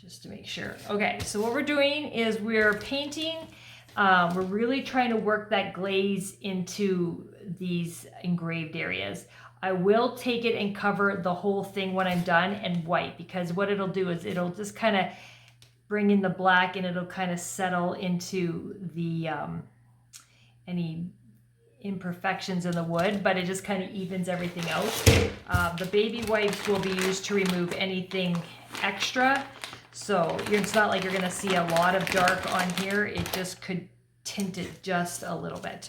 A: just to make sure. Okay, so what we're doing is we're painting. We're really trying to work that glaze into these engraved areas. I will take it and cover the whole thing when I'm done and wipe, because what it'll do is it'll just kind of bring in the black, and it'll kind of settle into the any imperfections in the wood, but it just kind of evens everything out. The baby wipes will be used to remove anything extra. So it's not like you're gonna see a lot of dark on here. It just could tint it just a little bit.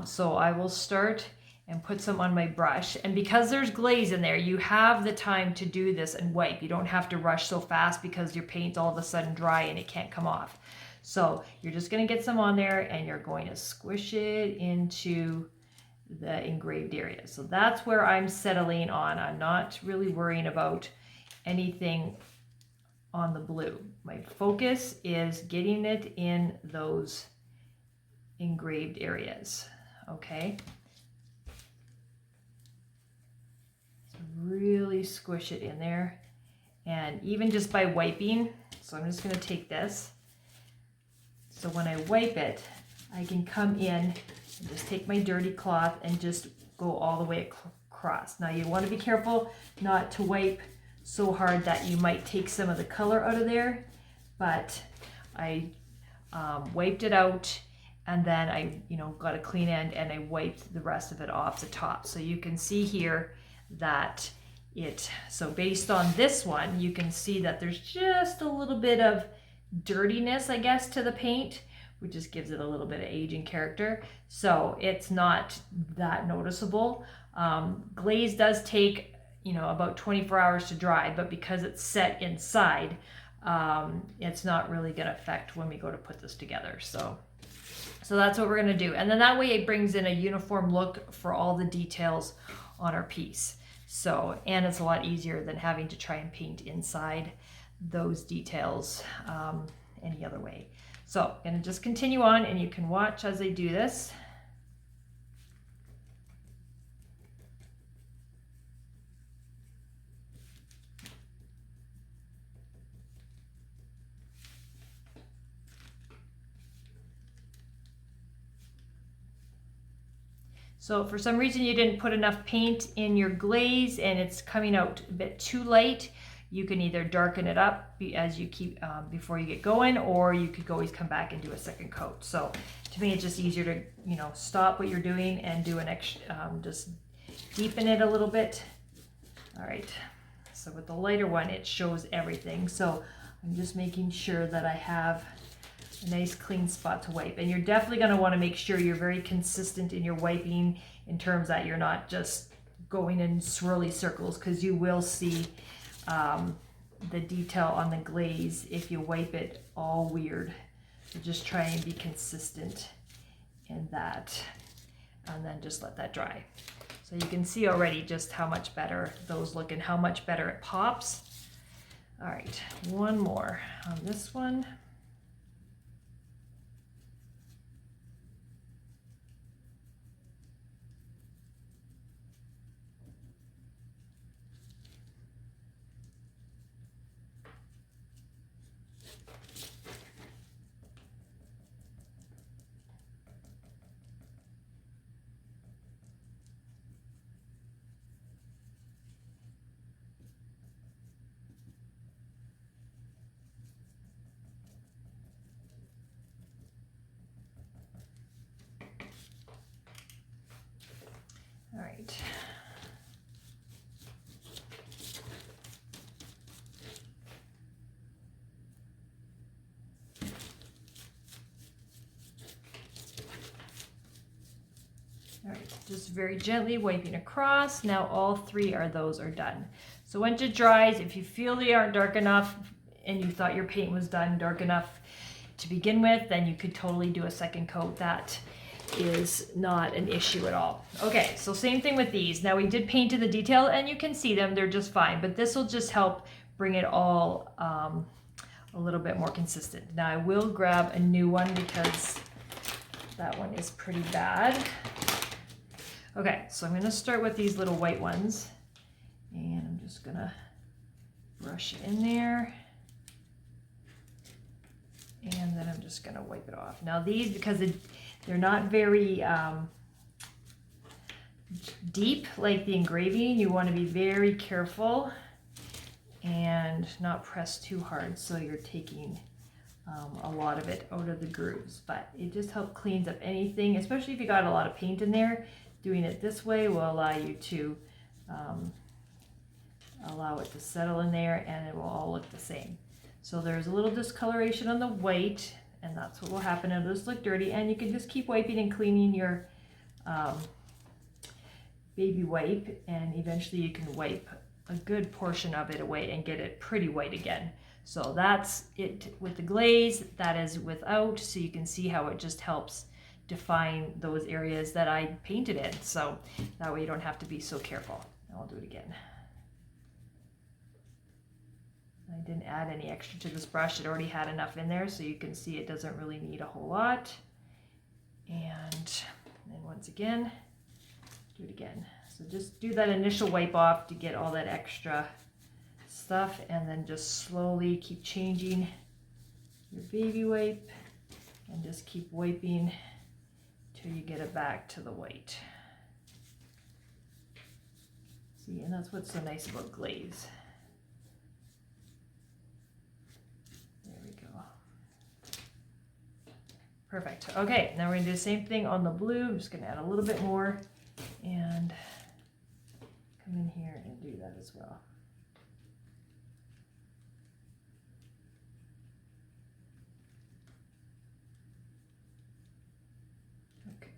A: So I will start and put some on my brush. And because there's glaze in there, you have the time to do this and wipe. You don't have to rush so fast because your paint's all of a sudden dry and it can't come off. So you're just gonna get some on there, and you're going to squish it into the engraved area. So that's where I'm settling on. I'm not really worrying about anything on the blue. My focus is getting it in those engraved areas, okay? Really squish it in there, and even just by wiping. So I'm just going to take this, so when I wipe it, I can come in and just take my dirty cloth and just go all the way across. Now you want to be careful not to wipe so hard that you might take some of the color out of there, but I wiped it out, and then I got a clean end, and I wiped the rest of it off the top. So you can see here that so based on this one, you can see that there's just a little bit of dirtiness, I guess, to the paint, which just gives it a little bit of age and character. So it's not that noticeable. Glaze does take, about 24 hours to dry, but because it's set inside, it's not really going to affect when we go to put this together. So that's what we're going to do. And then that way it brings in a uniform look for all the details on our piece. So, and it's a lot easier than having to try and paint inside those details any other way. So I'm going to just continue on, and you can watch as I do this. So if for some reason you didn't put enough paint in your glaze and it's coming out a bit too light, you can either darken it up as you keep before you get going, or you could always come back and do a second coat. So to me, it's just easier to stop what you're doing and do an extra, just deepen it a little bit. All right, So with the lighter one, it shows everything. So I'm just making sure that I have a nice clean spot to wipe. And you're definitely going to want to make sure you're very consistent in your wiping, in terms that you're not just going in swirly circles, because you will see the detail on the glaze if you wipe it all weird. So just try and be consistent in that, and then just let that dry. So you can see already just how much better those look and how much better it pops. All right, one more on this one. All right. All right, just very gently wiping across. Now all three of those are done. So once it dries, if you feel they aren't dark enough and you thought your paint was done dark enough to begin with, then you could totally do a second coat. That is not an issue at all. Okay, so same thing with these. Now we did paint to the detail and you can see them, they're just fine, but this will just help bring it all a little bit more consistent. Now I will grab a new one because that one is pretty bad. Okay, so I'm gonna start with these little white ones, and I'm just gonna brush it in there. And then I'm just gonna wipe it off. Now these, because they're not very deep like the engraving, you want to be very careful and not press too hard so you're taking a lot of it out of the grooves. But it just helps cleans up anything, especially if you got a lot of paint in there. Doing it this way will allow you to allow it to settle in there, and it will all look the same. So there's a little discoloration on the white, and that's what will happen. It'll just look dirty, and you can just keep wiping and cleaning your baby wipe, and eventually you can wipe a good portion of it away and get it pretty white again. So that's it with the glaze. That is without, so you can see how it just helps define those areas that I painted in. So that way you don't have to be so careful. I'll do it again. I didn't add any extra to this brush. It already had enough in there, so you can see it doesn't really need a whole lot. And then once again, do it again. So just do that initial wipe off to get all that extra stuff, and then just slowly keep changing your baby wipe and just keep wiping till you get it back to the white. See, and that's what's so nice about glaze. Perfect. Okay, now we're gonna do the same thing on the blue. I'm just gonna add a little bit more and come in here and do that as well. Okay.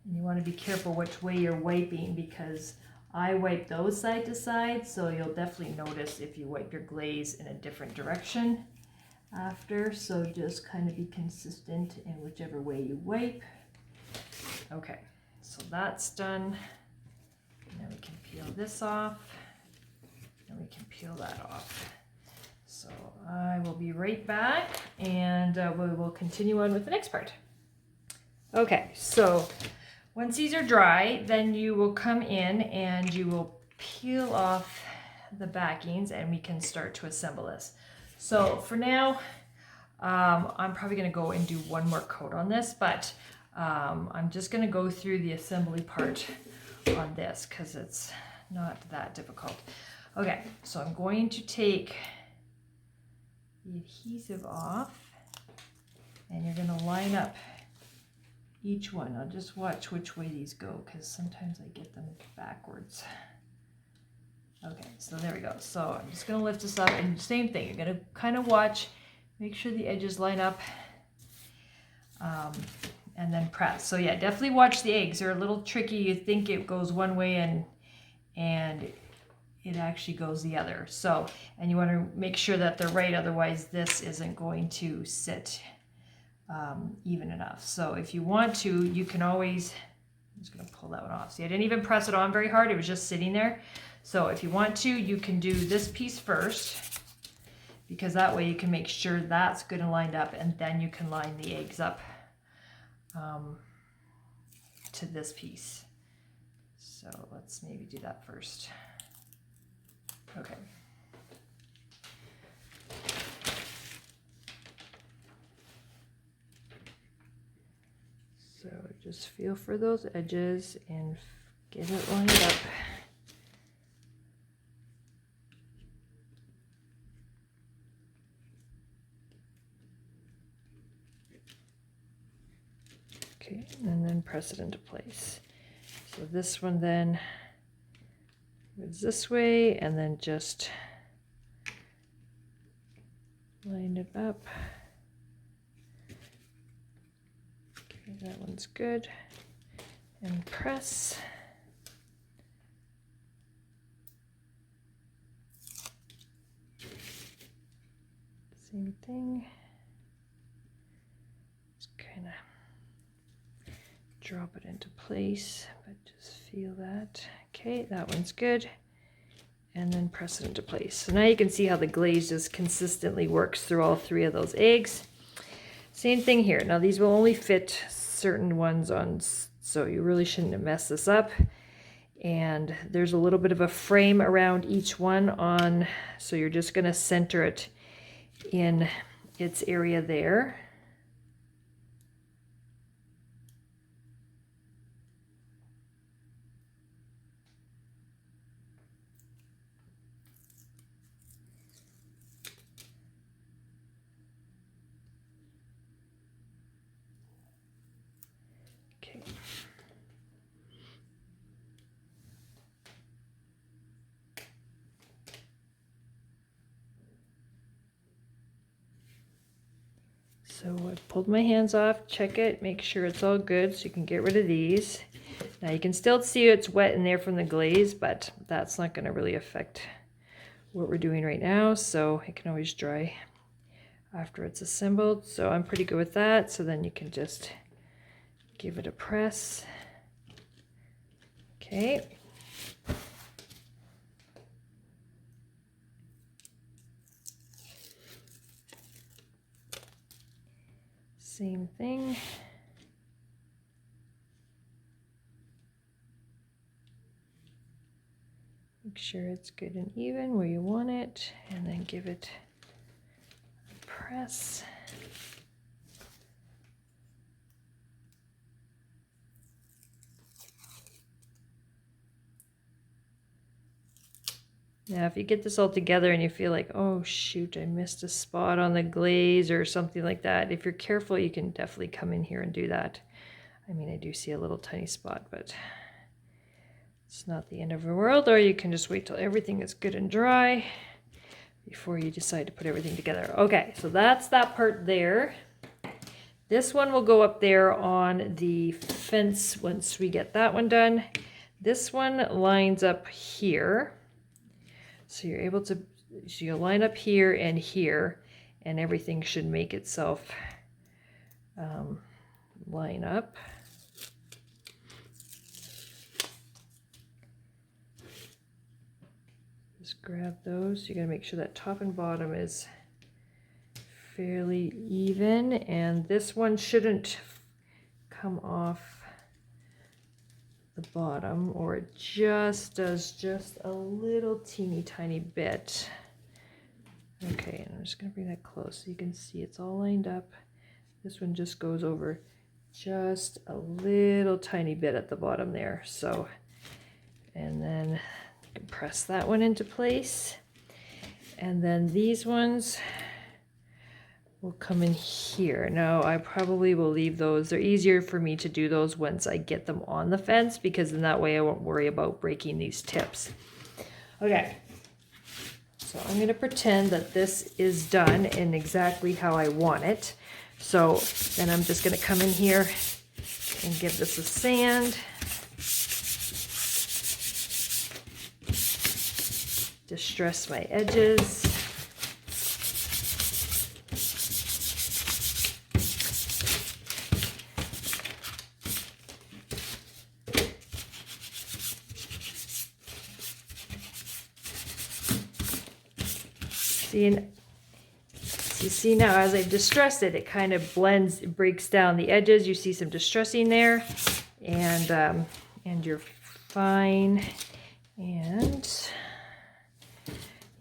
A: And you want to be careful which way you're wiping, because I wipe those side to side, so you'll definitely notice if you wipe your glaze in a different direction after. So just kind of be consistent in whichever way you wipe. Okay, so that's done. Now we can peel this off, and we can peel that off. So I will be right back, and we will continue on with the next part. Okay, so once these are dry, then you will come in and you will peel off the backings, and we can start to assemble this. So for now, I'm probably going to go and do one more coat on this, but I'm just going to go through the assembly part on this because it's not that difficult. Okay, so I'm going to take the adhesive off, and you're going to line up each one. I'll just watch which way these go because sometimes I get them backwards. Okay, so there we go. So I'm just going to lift this up, and same thing. You're going to kind of watch, make sure the edges line up, and then press. So yeah, definitely watch the eggs. They're a little tricky. You think it goes one way and it actually goes the other. So, and you want to make sure that they're right, otherwise this isn't going to sit even enough. So if you want to, you can always, I'm just going to pull that one off. See, I didn't even press it on very hard. It was just sitting there. So if you want to, you can do this piece first, because that way you can make sure that's good and lined up, and then you can line the eggs up to this piece. So let's maybe do that first. Okay. So just feel for those edges and get it lined up. Okay, and then press it into place. So this one then goes this way, and then just line it up. Okay, that one's good. And press. Same thing. Just kind of drop it into place, but just feel that. Okay, that one's good. And then press it into place. So now you can see how the glaze just consistently works through all three of those eggs. Same thing here. Now these will only fit certain ones on, so you really shouldn't mess this up. And there's a little bit of a frame around each one on, so you're just going to center it in its area there. Okay. So I pulled my hands off, check it, make sure it's all good so you can get rid of these. Now you can still see it's wet in there from the glaze, but that's not going to really affect what we're doing right now, so it can always dry after it's assembled. So I'm pretty good with that. So then you can just give it a press. Okay. Same thing. Make sure it's good and even where you want it, and then give it a press. Now, if you get this all together and you feel like, oh shoot, I missed a spot on the glaze or something like that, if you're careful, you can definitely come in here and do that. I mean, I do see a little tiny spot, but it's not the end of the world. Or you can just wait till everything is good and dry before you decide to put everything together. Okay, so that's that part there. This one will go up there on the fence once we get that one done. This one lines up here. So you're able to, so you'll line up here, and everything should make itself line up. Just grab those. You gotta make sure that top and bottom is fairly even, and this one shouldn't come off the bottom, or it just does just a little teeny tiny bit. Okay, and I'm just going to bring that close so you can see it's all lined up. This one just goes over just a little tiny bit at the bottom there. So, and then you can press that one into place. And then these ones, will come in here. Now I probably will leave those. They're easier for me to do those once I get them on the fence, because in that way I won't worry about breaking these tips. Okay, so I'm going to pretend that this is done in exactly how I want it. So then I'm just going to come in here and give this a sand. Distress my edges. You see now, as I've distressed it, it kind of blends, it breaks down the edges. You see some distressing there, and you're fine. And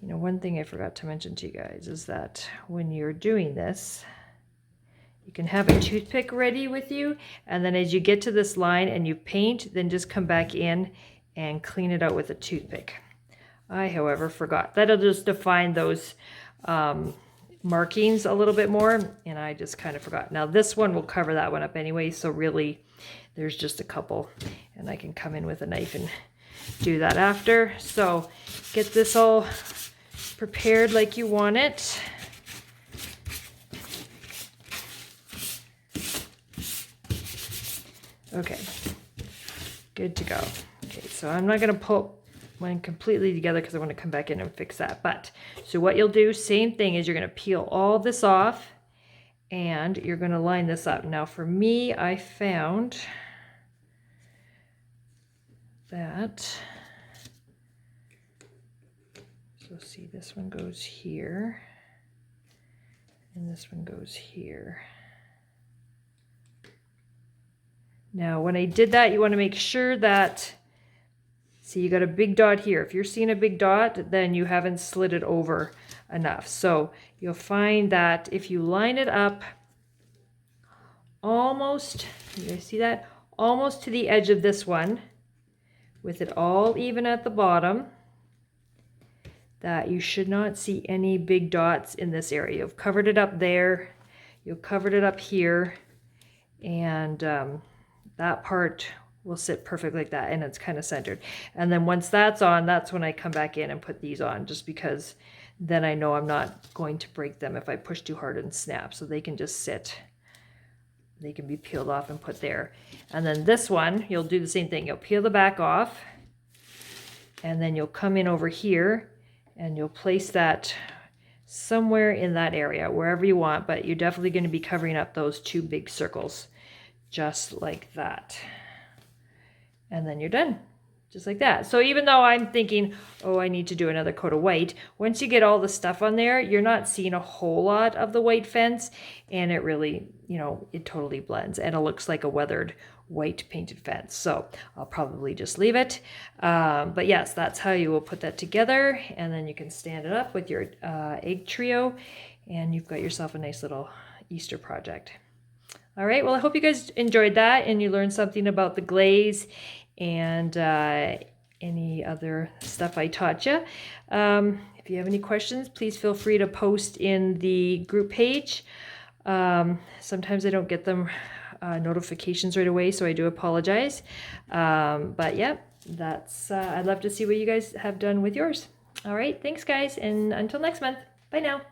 A: you know, one thing I forgot to mention to you guys is that when you're doing this, you can have a toothpick ready with you, and then as you get to this line and you paint, then just come back in and clean it out with a toothpick. I, however, forgot. That'll just define those markings a little bit more, and I just kind of forgot. Now this one will cover that one up anyway, so really there's just a couple, and I can come in with a knife and do that after. So get this all prepared like you want it. Okay, good to go. Okay, so I'm not going to pull one completely together because I want to come back in and fix that. But so what you'll do, same thing, is you're going to peel all this off and you're going to line this up. Now for me, I found that, so see, this one goes here and this one goes here. Now when I did that, you want to make sure that, see, you got a big dot here. If you're seeing a big dot, then you haven't slid it over enough. So you'll find that if you line it up almost, you guys see that? Almost to the edge of this one, with it all even at the bottom, that you should not see any big dots in this area. You've covered it up there, you've covered it up here, and that part will sit perfect like that, and it's kind of centered. And then once that's on, that's when I come back in and put these on, just because then I know I'm not going to break them if I push too hard and snap. So they can just sit, they can be peeled off and put there. And then this one, you'll do the same thing. You'll peel the back off, and then you'll come in over here and you'll place that somewhere in that area, wherever you want, but you're definitely going to be covering up those two big circles, just like that. And then you're done, just like that. So even though I'm thinking, oh, I need to do another coat of white, once you get all the stuff on there, you're not seeing a whole lot of the white fence, and it really, you know, it totally blends, and it looks like a weathered white painted fence. So I'll probably just leave it. But yes, that's how you will put that together, and then you can stand it up with your egg trio, and you've got yourself a nice little Easter project. All right, well, I hope you guys enjoyed that and you learned something about the glaze and any other stuff I taught you. If you have any questions, please feel free to post in the group page. Sometimes I don't get them notifications right away, so I do apologize. But yeah, that's I'd love to see what you guys have done with yours. All right, thanks guys, and until next month, bye now.